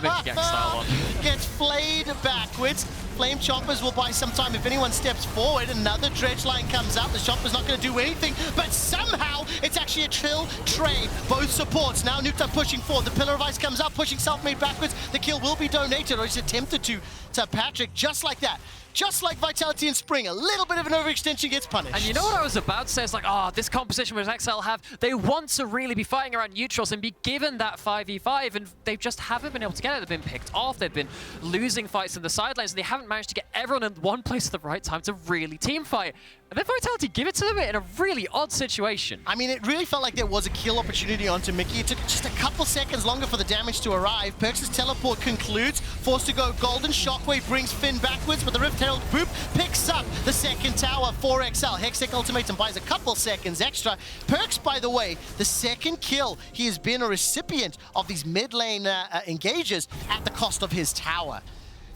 F: Mikyx gets style on.
D: Gets flayed backwards. Flame Choppers will buy some time if anyone steps forward. Another dredge line comes out. The Chopper's not going to do anything, but somehow it's actually a chill trade. Both supports. Now Nukeduck pushing forward. The Pillar of Ice comes up, pushing Selfmade backwards. The kill will be donated, or it's attempted to Patrik, just like that. Just like Vitality in spring, a little bit of an overextension gets punished.
F: And you know what I was about to say? It's like, this composition which XL have, they want to really be fighting around neutrals and be given that 5v5, and they just haven't been able to get it. They've been picked off, they've been losing fights in the sidelines, and they haven't managed to get everyone in one place at the right time to really team fight. And then Vitality give it to them in a really odd situation.
D: I mean, it really felt like there was a kill opportunity onto Mikyx. It took just a couple seconds longer for the damage to arrive. Perkz' teleport concludes, forced to go golden. Shockwave brings Finn backwards, but the Rift Herald Boop picks up the second tower for XL. Hextech Ultimatum buys a couple seconds extra. Perkz, by the way, the second kill. He has been a recipient of these mid lane engages at the cost of his tower.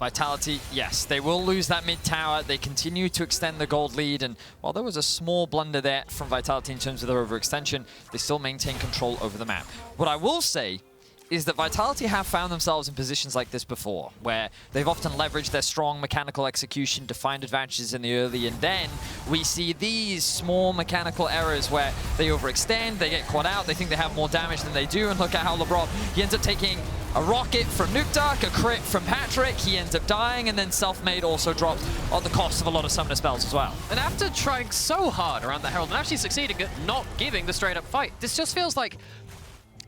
E: Vitality, yes, they will lose that mid tower. They continue to extend the gold lead, and while there was a small blunder there from Vitality in terms of their overextension, they still maintain control over the map. What I will say is that Vitality have found themselves in positions like this before, where they've often leveraged their strong mechanical execution to find advantages in the early, and then we see these small mechanical errors where they overextend, they get caught out, they think they have more damage than they do, and look at how Labrov, he ends up taking a rocket from Nukeduck, a crit from Patrik, he ends up dying, and then Selfmade also drops at the cost of a lot of summoner spells as well.
F: And after trying so hard around the Herald and actually succeeding at not giving the straight up fight, this just feels like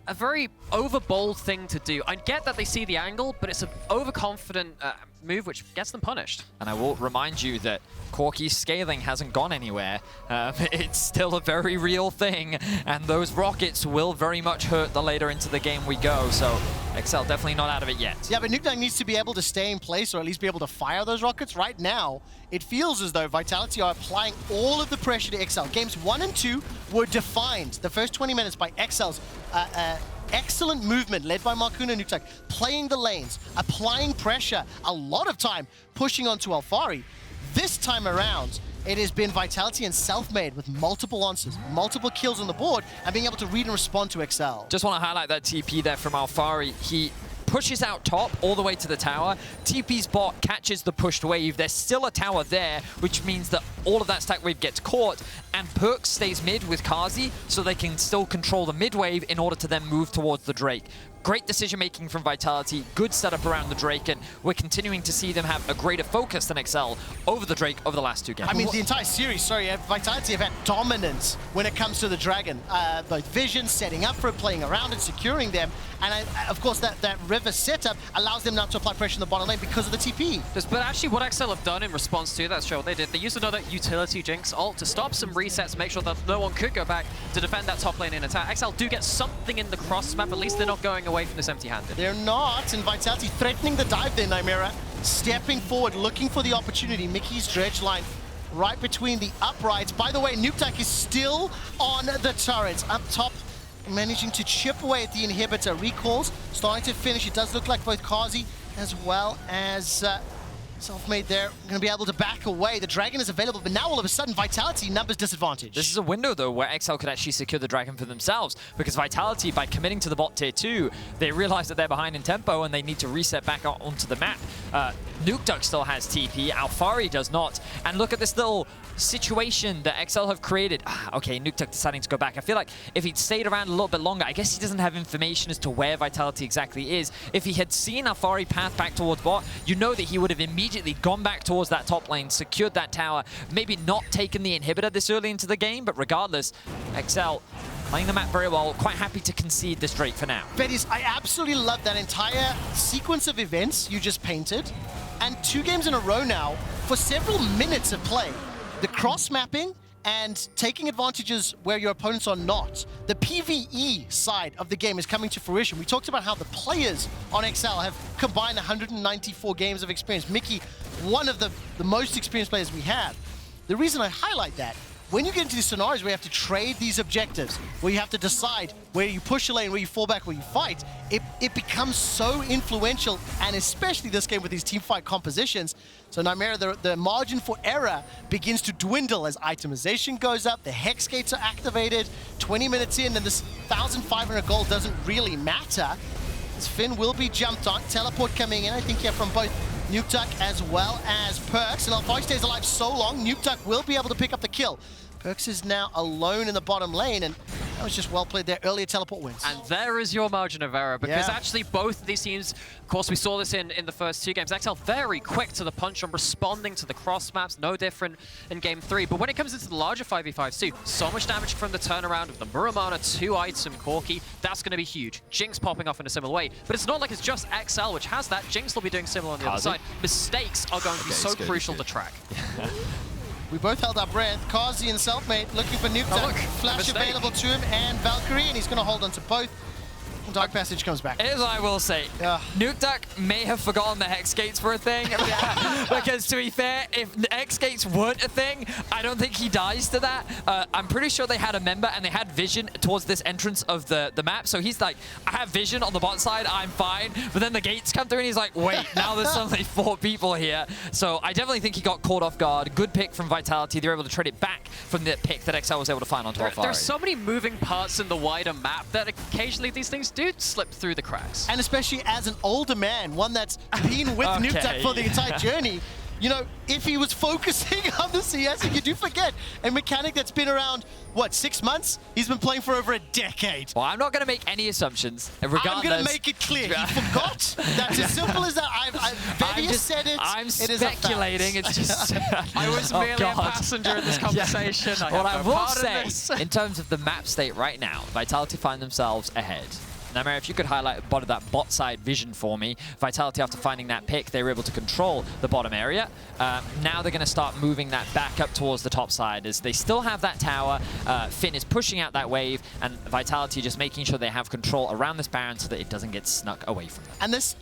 F: a very overbold thing to do. I get that they see the angle, but it's an overconfident move which gets them punished.
E: And I will remind you that Corki's scaling hasn't gone anywhere. It's still a very real thing, and those rockets will very much hurt the later into the game we go. So XL definitely not out of it yet.
D: Yeah, but Nukeduck needs to be able to stay in place or at least be able to fire those rockets. Right now, it feels as though Vitality are applying all of the pressure to XL. Games 1 and 2 were defined the first 20 minutes by XL's excellent movement led by Markoon and Nukeduck, playing the lanes, applying pressure, a lot of time pushing onto Alphari. This time around, it has been Vitality and Selfmade with multiple answers, multiple kills on the board, and being able to read and respond to XL.
E: Just want to highlight that TP there from Alphari. He pushes out top all the way to the tower. TP's bot catches the pushed wave. There's still a tower there, which means that all of that stack wave gets caught, and Perkz stays mid with Carzzy, so they can still control the mid wave in order to then move towards the Drake. Great decision-making from Vitality, good setup around the Drake, and we're continuing to see them have a greater focus than XL over the Drake over the last 2 games.
D: I mean, the entire series, sorry, Vitality have had dominance when it comes to the Dragon. Both vision, setting up for it, playing around it, securing them, and of course that river setup allows them now to apply pressure in the bottom lane because of the TP.
F: But actually what XL have done in response to that, show they did. They used another utility Jinx ult to stop some resets, make sure that no one could go back to defend that top lane in attack. XL do get something in the cross map, at least they're not going away from this empty-handed.
D: They're not, and Vitality threatening the dive there, Nymaera. Stepping forward, looking for the opportunity. Mikyx dredge line right between the uprights. By the way, Nukeduck is still on the turrets. Up top, managing to chip away at the inhibitor. Recalls, starting to finish. It does look like both Carzzy as well as Selfmade there going to be able to back away. The Dragon is available, but now all of a sudden, Vitality numbers disadvantage.
E: This is a window, though, where XL could actually secure the Dragon for themselves, because Vitality, by committing to the bot tier 2, they realize that they're behind in tempo and they need to reset back out onto the map. Nukeduck still has TP, Alphari does not. And look at this little situation that XL have created. Okay, Nukeduck deciding to go back. I feel like if he'd stayed around a little bit longer, I guess he doesn't have information as to where Vitality exactly is. If he had seen Alphari path back towards bot, you know that he would have immediately gone back towards that top lane, secured that tower, maybe not taken the inhibitor this early into the game, but regardless, XL playing the map very well, quite happy to concede this Drake for now.
D: Vedius, I absolutely love that entire sequence of events you just painted, and 2 games in a row now for several minutes of play. The cross-mapping and taking advantages where your opponents are not. The PvE side of the game is coming to fruition. We talked about how the players on XL have combined 194 games of experience. Mickey, one of the most experienced players we have. The reason I highlight that, when you get into these scenarios where you have to trade these objectives, where you have to decide where you push a lane, where you fall back, where you fight, it becomes so influential, and especially this game with these team fight compositions. So Nymaera, the margin for error begins to dwindle as itemization goes up, the Hex Gates are activated, 20 minutes in, and this 1,500 gold doesn't really matter. As Finn will be jumped on, teleport coming in, I think, yeah, from both Nukeduck as well as Perkz, and Alphari stays alive so long, Nukeduck will be able to pick up the kill. Perkz is now alone in the bottom lane, and that was just well played there. Earlier teleport wins.
F: And there is your margin of error, because actually both of these teams, of course we saw this in the first 2 games, XL very quick to the punch on responding to the cross maps, no different in game 3. But when it comes into the larger 5v5s too, so much damage from the turnaround of the Muramana 2-item Corki, that's going to be huge. Jinx popping off in a similar way. But it's not like it's just XL which has that. Jinx will be doing similar on the other side. Mistakes are going to be so crucial to track.
D: We both held our breath. Carzzy and Selfmade looking for Nukeduck.
F: Look,
D: Flash available to him, and Valkyrie, and he's going to hold on to both. Dark Passage comes back.
E: As I will say, Nukeduck may have forgotten the Hex Gates were a thing. Because to be fair, if the Hex Gates weren't a thing, I don't think he dies to that. I'm pretty sure they had a member and they had vision towards this entrance of the map. So he's like, I have vision on the bot side, I'm fine. But then the gates come through and he's like, wait, now there's suddenly 4 people here. So I definitely think he got caught off guard. Good pick from Vitality. They were able to trade it back from the pick that XL was able to find onto Alphari.
F: There's so many moving parts in the wider map that occasionally these things do slip through the cracks.
D: And especially as an older man, one that's been with Nukeduck for the entire journey, you know, if he was focusing on the CS, you do forget a mechanic that's been around, what, 6 months? He's been playing for over a decade.
E: Well, I'm not going to make any assumptions. Regardless,
D: I'm going to make it clear. He forgot. That's as simple as that. Vedius said it.
E: I'm speculating. It's just...
F: I was merely a passenger in this conversation.
E: What I will say, in terms of the map state right now, Vitality find themselves ahead. Nymaera, if you could highlight that bot side vision for me. Vitality, after finding that pick, they were able to control the bottom area. Now they're going to start moving that back up towards the top side as they still have that tower. Finn is pushing out that wave, and Vitality just making sure they have control around this Baron so that it doesn't get snuck away from them.
D: And this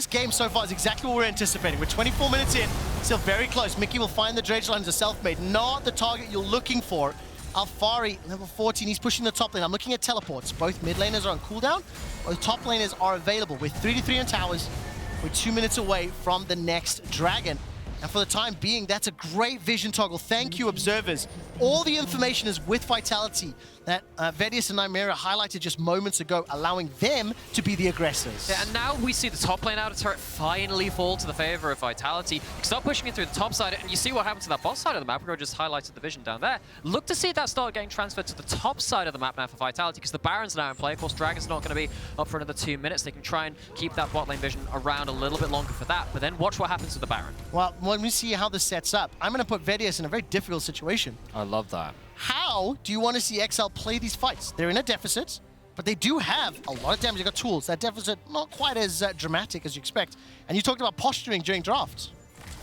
D: game so far is exactly what we're anticipating. We're 24 minutes in, still very close. Mikyx will find the dredge line as a Selfmade, not the target you're looking for. Alphari, level 14, he's pushing the top lane. I'm looking at teleports. Both mid laners are on cooldown. Both top laners are available. We're 3-3 on towers. We're 2 minutes away from the next dragon. And for the time being, that's a great vision toggle. Thank you, observers. All the information is with Vitality that Vedius and Nymaera highlighted just moments ago, allowing them to be the aggressors.
F: Yeah, and now we see the top lane outer turret finally fall to the favor of Vitality. You start pushing it through the top side, and you see what happens to that bot side of the map. We just highlighted the vision down there. Look to see that start getting transferred to the top side of the map now for Vitality, because the Baron's now in play. Of course, Dragon's not going to be up for another 2 minutes. They can try and keep that bot lane vision around a little bit longer for that, but then watch what happens to the Baron.
D: Well, when we see how this sets up, I'm going to put Vedius in a very difficult situation.
E: I love that.
D: How do you want to see XL play these fights? They're in a deficit, but they do have a lot of damage. They've got tools. That deficit not quite as dramatic as you expect. And you talked about posturing during drafts.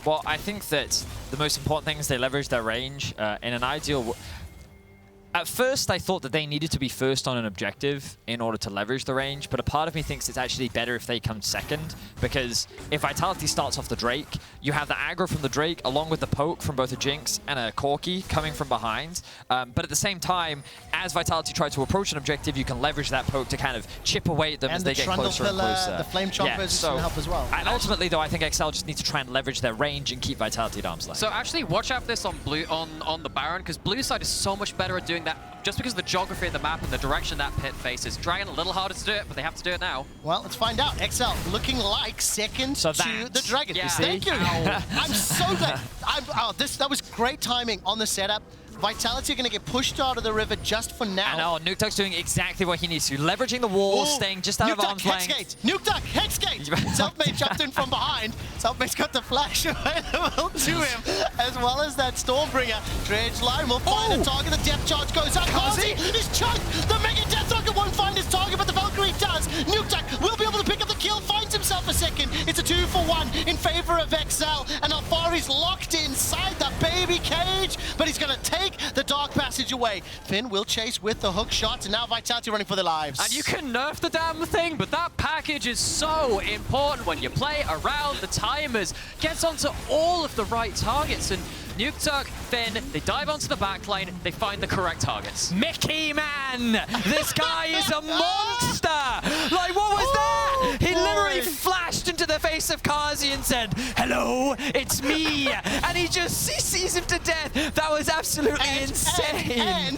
E: Well, I think that the most important thing is they leverage their range in an ideal... At first, I thought that they needed to be first on an objective in order to leverage the range, but a part of me thinks it's actually better if they come second, because if Vitality starts off the Drake, you have the aggro from the Drake along with the poke from both a Jinx and a Corki coming from behind. But at the same time, as Vitality try to approach an objective, you can leverage that poke to kind of chip away at them as they get closer and closer.
D: The Flame Chompers can help as well.
E: And ultimately, though, I think XL just needs to try and leverage their range and keep Vitality at arm's length.
F: So actually, watch out for this on blue on the Baron, because blue side is so much better at doing that just because of the geography of the map and the direction that pit faces. Dragon a little harder to do it, but they have to do it now.
D: Well, let's find out. XL looking like second to the Dragon.
F: Yeah.
D: Thank you. I'm so glad. That was great timing on the setup. Vitality are going to get pushed out of the river just for now.
E: I know, Nukeduck's doing exactly what he needs to. Leveraging the walls, staying just out of arm's length.
D: Nukeduck, Hexgate! Selfmade jumped in from behind. Selfmade's got the flash available to him, as well as that Stormbringer. Dredge line will find a target. The depth charge goes out. Carzzy is chunked. The Mega Death Rocket won't find his target, but the Valkyrie does. Nukeduck will be able to pick up the kill, finds himself a second. It's a 2-for-1 in favor of XL, and Alphari's locked inside the baby cage, but he's going to take the Dark Passage away. Finn will chase with the hook shots, and now Vitality running for their lives.
F: And you can nerf the damn thing, but that package is so important when you play around the timers. Gets onto all of the right targets, and Nukeduck, Finn, they dive onto the backline, they find the correct targets.
E: Mickey, man! This guy is a monster! Like, what was that? He literally flashed into the face of Carzzy and said, "Hello, it's me!" And he sees him to death. That was absolutely insane.
D: And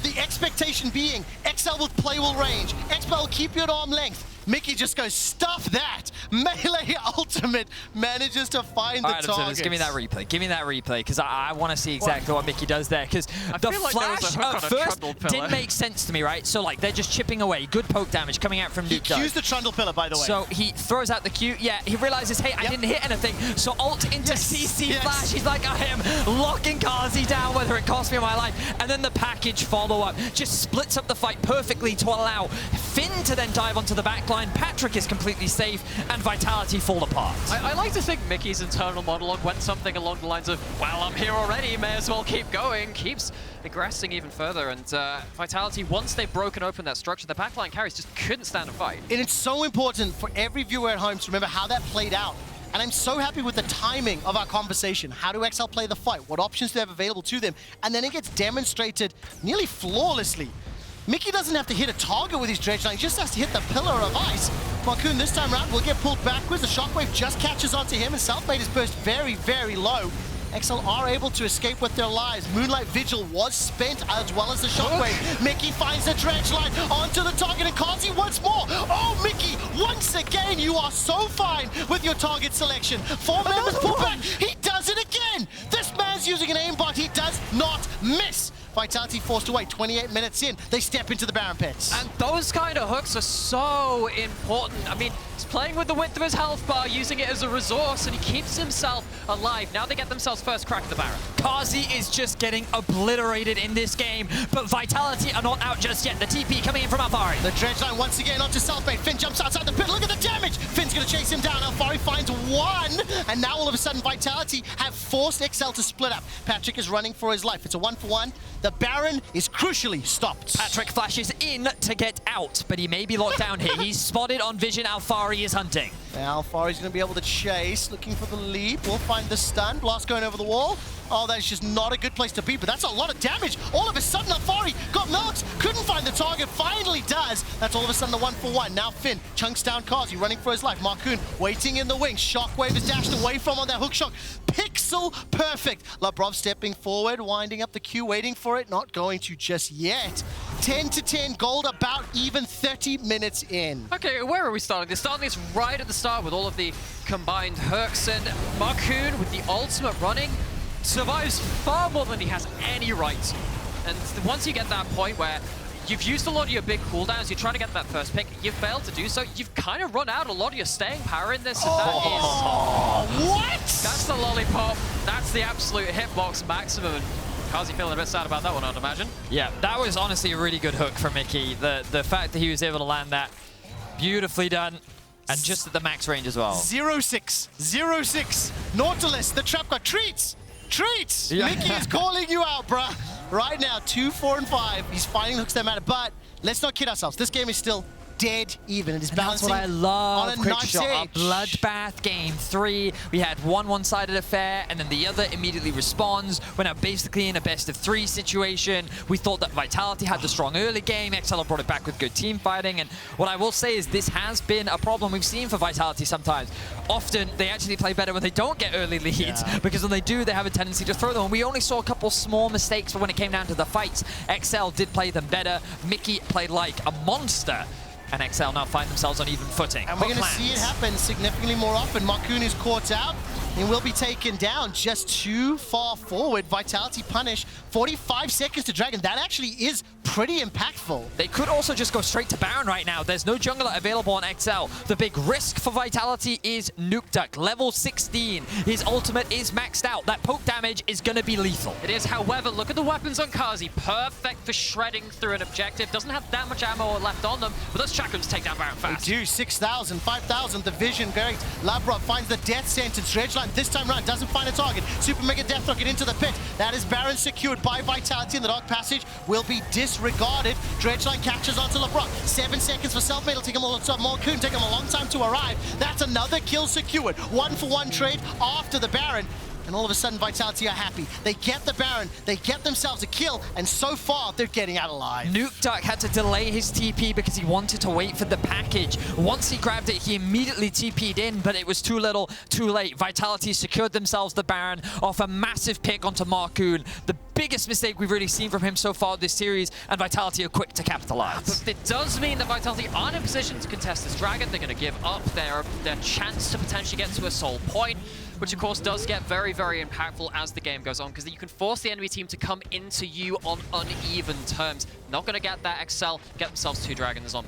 D: the expectation being, XL will play will range. XL will keep you at arm length. Mikyx just goes, stuff that! Melee ultimate manages to find the targets.
E: Give me that replay. Give me that replay, because I want to see exactly what Mikyx does there. Because the flash at first didn't make sense to me, right? So, like, they're just chipping away. Good poke damage coming out from Nukeduck.
D: He used the Trundle pillar, by the way.
E: So he throws out the Q. Yeah, he realizes, hey, I didn't hit anything. So ult into CC flash. He's like, I am locking Carzzy down, whether it costs me my life. And then the package follow-up just splits up the fight perfectly to allow Finn to then dive onto the backline. Patrik is completely safe, and Vitality fall apart.
F: I like to think Mickey's internal monologue went something along the lines of, well, I'm here already, may as well keep going. Keeps aggressing even further, and Vitality, once they've broken open that structure, the backline carries just couldn't stand a fight.
D: And it's so important for every viewer at home to remember how that played out. And I'm so happy with the timing of our conversation. How do XL play the fight? What options do they have available to them? And then it gets demonstrated nearly flawlessly. Mikyx doesn't have to hit a target with his dredge line, he just has to hit the pillar of ice. Markoon this time around will get pulled backwards. The shockwave just catches onto him, and Selfmade is burst very, very low. XL are able to escape with their lives. Moonlight Vigil was spent, as well as the shockwave. Mikyx finds the dredge line onto the target, and Carzzy once more. Oh, Mikyx, once again, you are so fine with your target selection. 4 members pull back, he does it again. This man's using an aimbot, he does not miss. Vitality forced away, 28 minutes in, they step into the Baron pits.
F: And those kind of hooks are so important. I mean, Perkz playing with the width of his health bar, using it as a resource, and he keeps himself alive. Now they get themselves first crack at the Baron.
E: Carzzy is just getting obliterated in this game, but Vitality are not out just yet. The TP coming in from Alphari.
D: The dredge line once again onto Selfmade. Finn jumps outside the pit. Look at the damage. Finn's going to chase him down. Alphari finds one. And now all of a sudden Vitality have forced XL to split up. Patrik is running for his life. It's a 1-for-1. The Baron is crucially stopped.
E: Patrik flashes in to get out, but he may be locked down here. He's spotted on vision. Alphari is hunting.
D: Now Alphari's going to be able to chase, looking for the leap. We'll find the stun. Blast going over the wall. Oh, that's just not a good place to be, but that's a lot of damage. All of a sudden, Alphari got milked, couldn't find the target, finally does. That's all of a sudden the 1-for-1. Now Finn chunks down Carzzy, running for his life. Markoon waiting in the wings. Shockwave is dashed away from on that hook shot. Pixel perfect. Labrov stepping forward, winding up the Q, waiting for it. Not going to just yet. 10-10 gold, about even 30 minutes in.
F: Okay, where are we starting? They're starting this right at the start with all of the combined hooks, and Markoon with the ultimate running survives far more than he has any right to. And once you get that point where you've used a lot of your big cooldowns, you're trying to get that first pick, you've failed to do so, you've kind of run out a lot of your staying power in this.
D: What?
F: That's the lollipop. That's the absolute hitbox maximum. And Carzzy feeling a bit sad about that one, I'd imagine.
E: Yeah, that was honestly a really good hook from Mikyx. The fact that he was able to land that, beautifully done. And just at the max range as well.
D: 0-6. 0-6. Nautilus, the trap got Treatz. Treatz!
E: Yeah.
D: Mikyx is calling you out, bruh. Right now, 2, 4, and 5. He's finding hooks that matter, but let's not kid ourselves. This game is still dead even. It is balancing
E: That's what I love,
D: on a knife
E: Quickshot. A
D: edge.
E: bloodbath game 3. We had one-sided affair, and then the other immediately responds. We're now basically in a best-of-3 situation. We thought that Vitality had the strong early game. XL brought it back with good team fighting, and what I will say is this has been a problem we've seen for Vitality sometimes. Often, they actually play better when they don't get early leads, because when they do, they have a tendency to throw them. And we only saw a couple small mistakes, but when it came down to the fights, XL did play them better. Mikyx played like a monster. And XL now find themselves on even footing.
D: And we're going to see it happen significantly more often. Markoon is caught out and will be taken down just too far forward. Vitality punish. 45 seconds to Dragon. That actually is pretty impactful.
E: They could also just go straight to Baron right now. There's no jungler available on XL. The big risk for Vitality is Nukeduck, level 16. His ultimate is maxed out. That poke damage is going to be lethal.
F: It is, however, look at the weapons on Carzzy. Perfect for shredding through an objective. Doesn't have that much ammo left on them, but those chakrams take down Baron fast.
D: They do. 6,000, 5,000. The vision, great. Labrov finds the death sentence. Dredgeline this time around doesn't find a target. Super Mega Death Rocket into the pit. That is Baron secured by Vitality, and the Dark Passage will be disregarded. Dredgeline catches onto Labrov. 7 seconds for Selfmade. It'll take him Markoon, take him a long time to arrive. That's another kill secured. 1-for-1 trade after the Baron. And all of a sudden, Vitality are happy. They get the Baron, they get themselves a kill, and so far, they're getting out alive.
E: Nukeduck had to delay his TP because he wanted to wait for the package. Once he grabbed it, he immediately TP'd in, but it was too little, too late. Vitality secured themselves the Baron off a massive pick onto Markoon. The biggest mistake we've really seen from him so far this series, and Vitality are quick to capitalize.
F: But it does mean that Vitality aren't in a position to contest this Dragon. They're going to give up their chance to potentially get to a soul point, which of course does get very, very impactful as the game goes on, because you can force the enemy team to come into you on uneven terms. Not going to get that XL, get themselves 2 Dragons on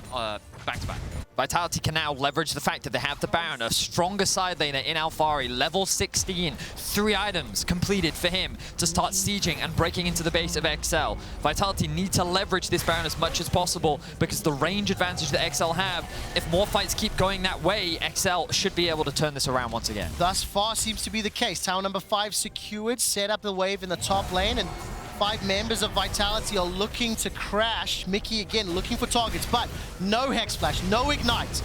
F: back-to-back.
E: Vitality can now leverage the fact that they have the Baron, a stronger side laner in Alphari, level 16, 3 items completed for him to start sieging and breaking into the base of XL. Vitality need to leverage this Baron as much as possible because the range advantage that XL have, if more fights keep going that way, XL should be able to turn this around once again.
D: Thus far seems to be the case. Tower number 5 secured, set up the wave in the top lane, and 5 members of Vitality are looking to crash. Mikyx again looking for targets, but no Hex Flash, no Ignite.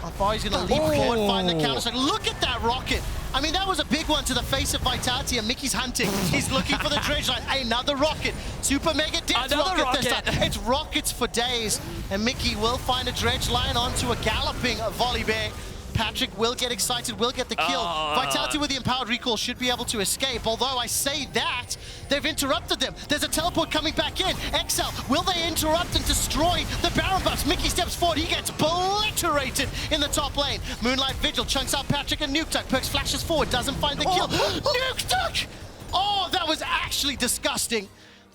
D: Alphari's going to leap forward, find the counter. Look at that rocket. I mean, that was a big one to the face of Vitality, and Mikyx's hunting. He's looking for the dredge line. Another rocket. Super Mega Death Rocket this time. It's rockets for days, and Mikyx will find a dredge line onto a galloping Volibear. Patrik will get excited, will get the kill. Vitality with the empowered recall should be able to escape, although I say that, they've interrupted them. There's a teleport coming back in. XL, will they interrupt and destroy the Baron buffs? Mikyx steps forward, he gets obliterated in the top lane. Moonlight Vigil chunks out Patrik and Nukeduck. Perkz flashes forward, doesn't find the kill. Nukeduck! Oh, that was actually disgusting.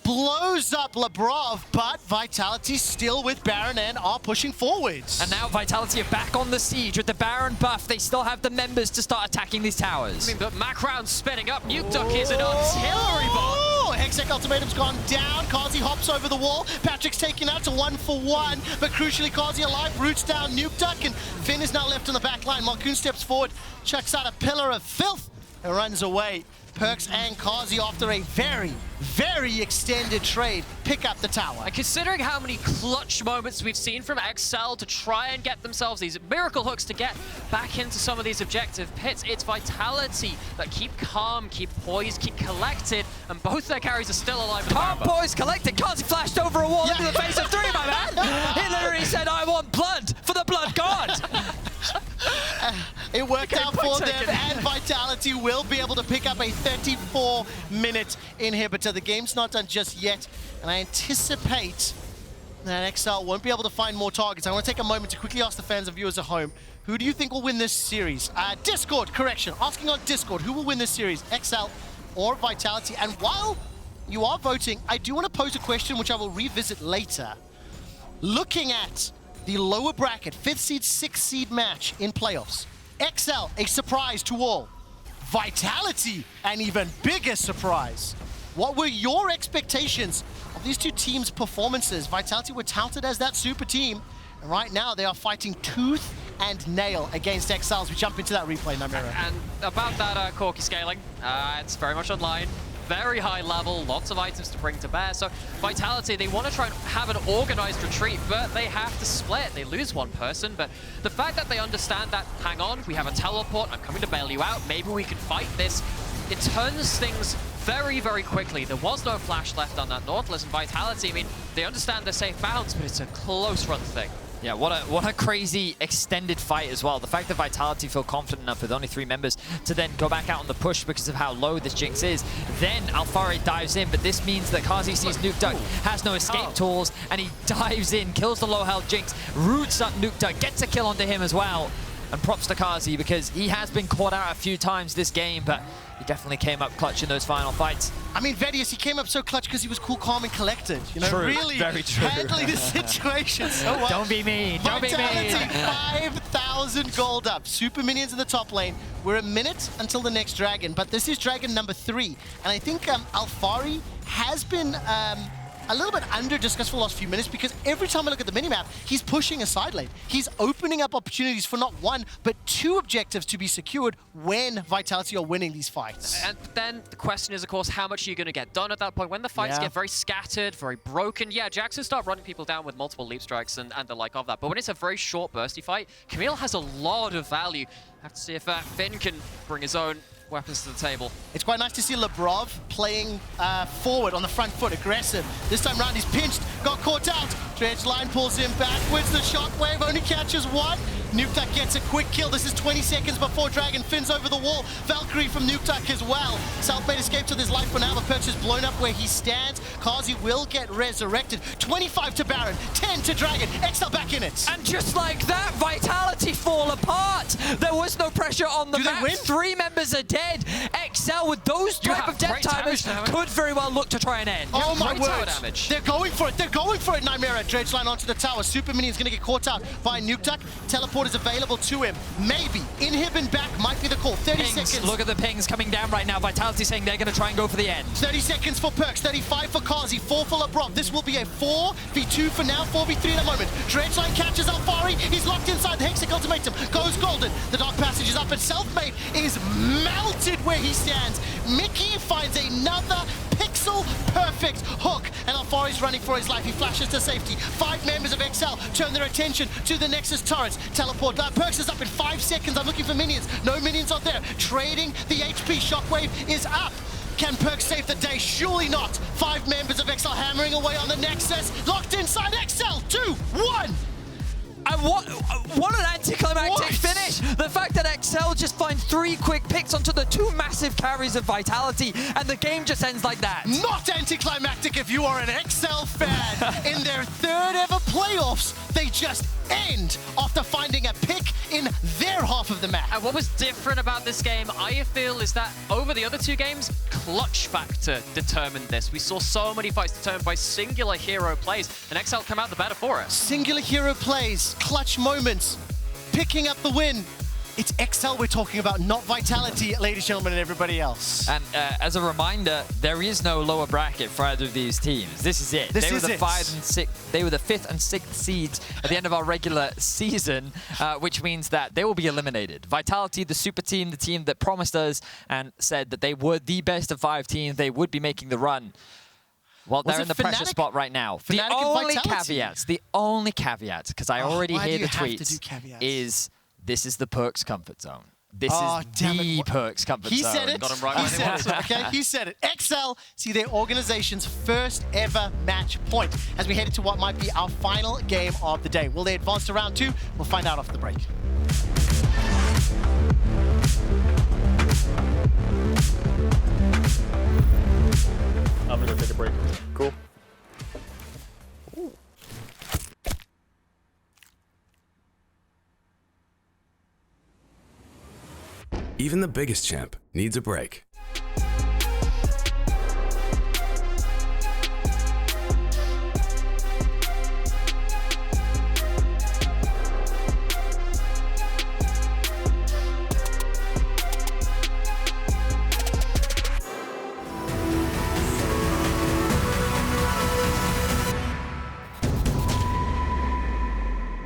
D: blows up Labrov, but Vitality still with Baron and are pushing forwards.
E: And now Vitality are back on the siege with the Baron buff. They still have the members to start attacking these towers.
F: I mean, but Markoon's spinning up. Nukeduck is an artillery bomb.
D: Hextech Ultimatum's gone down. Carzzy hops over the wall. Patrick's taken out to 1-for-1, but crucially Carzzy alive, roots down Nukeduck, and Finn is now left on the back line. Markoon steps forward, chucks out a pillar of filth, and runs away. Perkz and Carzzy, after a very, very extended trade, pick up the tower.
F: And considering how many clutch moments we've seen from XL to try and get themselves these miracle hooks to get back into some of these objective pits, it's Vitality that keep calm, keep poised, keep collected, and both their carries are still alive.
E: Calm, poised, collected. Carzzy flashed over a wall into the face of 3, my man. He literally said, I want blood for the blood god.
D: It worked out for them, and Vitality will be able to pick up a 34-minute inhibitor. The game's not done just yet, and I anticipate that XL won't be able to find more targets. I want to take a moment to quickly ask the fans and viewers at home, who do you think will win this series? Discord, correction. Asking on Discord, who will win this series, XL or Vitality? And while you are voting, I do want to pose a question which I will revisit later. Looking at the lower bracket, 5th seed, 6th seed match in playoffs. XL, a surprise to all. Vitality, an even bigger surprise. What were your expectations of these two teams' performances? Vitality were touted as that super team, and right now they are fighting tooth and nail against XL as we jump into that replay, Nymaera.
F: And about that Corki scaling, it's very much online. Very high level, lots of items to bring to bear. So Vitality, they want to try and have an organized retreat, but they have to split. They lose one person, but the fact that they understand that, hang on, we have a teleport, I'm coming to bail you out, maybe we can fight this, it turns things very, very quickly. There was no flash left on that Nautilus, and Vitality, I mean, they understand they're safe bounds, but it's a close run thing.
E: Yeah, what a crazy extended fight as well. The fact that Vitality feel confident enough with only 3 members to then go back out on the push because of how low this Jinx is. Then Alphari dives in, but this means that Carzzy sees Nukeduck, has no escape tools, and he dives in, kills the low health Jinx, roots up Nukeduck, gets a kill onto him as well. And props to Carzzy because he has been caught out a few times this game, but he definitely came up clutch in those final fights.
D: I mean, Vedius, he came up so clutch because he was cool, calm, and collected. You know,
E: True.
D: really
E: Very true.
D: handling the situation so well.
E: Don't be mean. Don't be
D: Vitality,
E: mean.
D: 5,000 gold up. Super minions in the top lane. We're a minute until the next dragon, but this is dragon number 3. And I think Alphari has been a little bit under-discussed for the last few minutes because every time I look at the minimap, he's pushing a side lane. He's opening up opportunities for not 1, but 2 objectives to be secured when Vitality are winning these fights.
F: And then the question is, of course, how much are you going to get done at that point? When the fights get very scattered, very broken, yeah, Jax will start running people down with multiple leap strikes and the like of that. But when it's a very short, bursty fight, Camille has a lot of value. Have to see if Finn can bring his own weapons to the table.
D: It's quite nice to see Labrov playing forward on the front foot, aggressive. This time round he's pinched, got caught out. Dredge line pulls him backwards. The shockwave only catches 1. Nukeduck gets a quick kill. This is 20 seconds before Dragon Finn's over the wall. Valkyrie from Nukeduck as well. Selfmade escapes with his life for now, but Perkz is blown up where he stands. Carzzy will get resurrected. 25 to Baron, 10 to Dragon. XL back in it.
E: And just like that, Vitality fall apart. There was no pressure on the map. 3 members are dead. XL with those type of death timers could very well look to try and end.
D: Oh my word.
F: Damage.
D: They're going for it. They're going for it, Nymaera. Dredge line onto the tower. Super Minion's going to get caught out by Nukeduck. Teleport is available to him. Maybe. Inhib back might be the call. 30 seconds.
E: Look at the pings coming down right now. Vitality saying they're going to try and go for the end.
D: 30 seconds for Perkz. 35 for Carzzy. 4 for Labrov. This will be a 4v2 for now. 4v3 in a moment. Dredge line catches Alphari. He's locked inside the Hextech Ultimatum. Goes golden. The Dark Passage is up and Selfmade is melted where he stands. Mikyx finds another pixel perfect hook, and Alphari's running for his life. He flashes to safety. 5 members of XL turn their attention to the Nexus turrets. Teleport. Perkz is up in 5 seconds. I'm looking for minions. No minions are there. Trading the HP. Shockwave is up. Can Perkz save the day? Surely not. 5 members of XL hammering away on the Nexus. Locked inside XL. 2, 1.
E: And what an anticlimactic finish! The fact that XL just find 3 quick picks onto the 2 massive carries of Vitality, and the game just ends like that.
D: Not anticlimactic if you are an XL fan. In their 3rd ever playoffs, they just end after finding a pick in their half of the map.
F: And what was different about this game, I feel, is that over the other 2 games, clutch factor determined this. We saw so many fights determined by singular hero plays, and XL come out the better for it.
D: Singular hero plays, clutch moments, picking up the win. It's XL we're talking about, not Vitality, ladies and gentlemen, and everybody else.
E: And as a reminder, there is no lower bracket for either of these teams. This is it. They were the 5th and 6th. They were the 5th and 6th seeds at the end of our regular season, which means that they will be eliminated. Vitality, the super team, the team that promised us and said that they were the best of 5 teams, they would be making the run. Well, they're in the pressure spot right now. The only caveat, because I already hear the tweets, is this is the Perkz comfort zone. This is the Perkz comfort zone.
D: He said it.
F: Got him right.
D: He said it. Okay, he said it. XL see their organization's first ever match point as we head into what might be our final game of the day. Will they advance to round 2? We'll find out after the break.
G: I'm gonna take a break. Cool.
H: Even the biggest champ needs a break.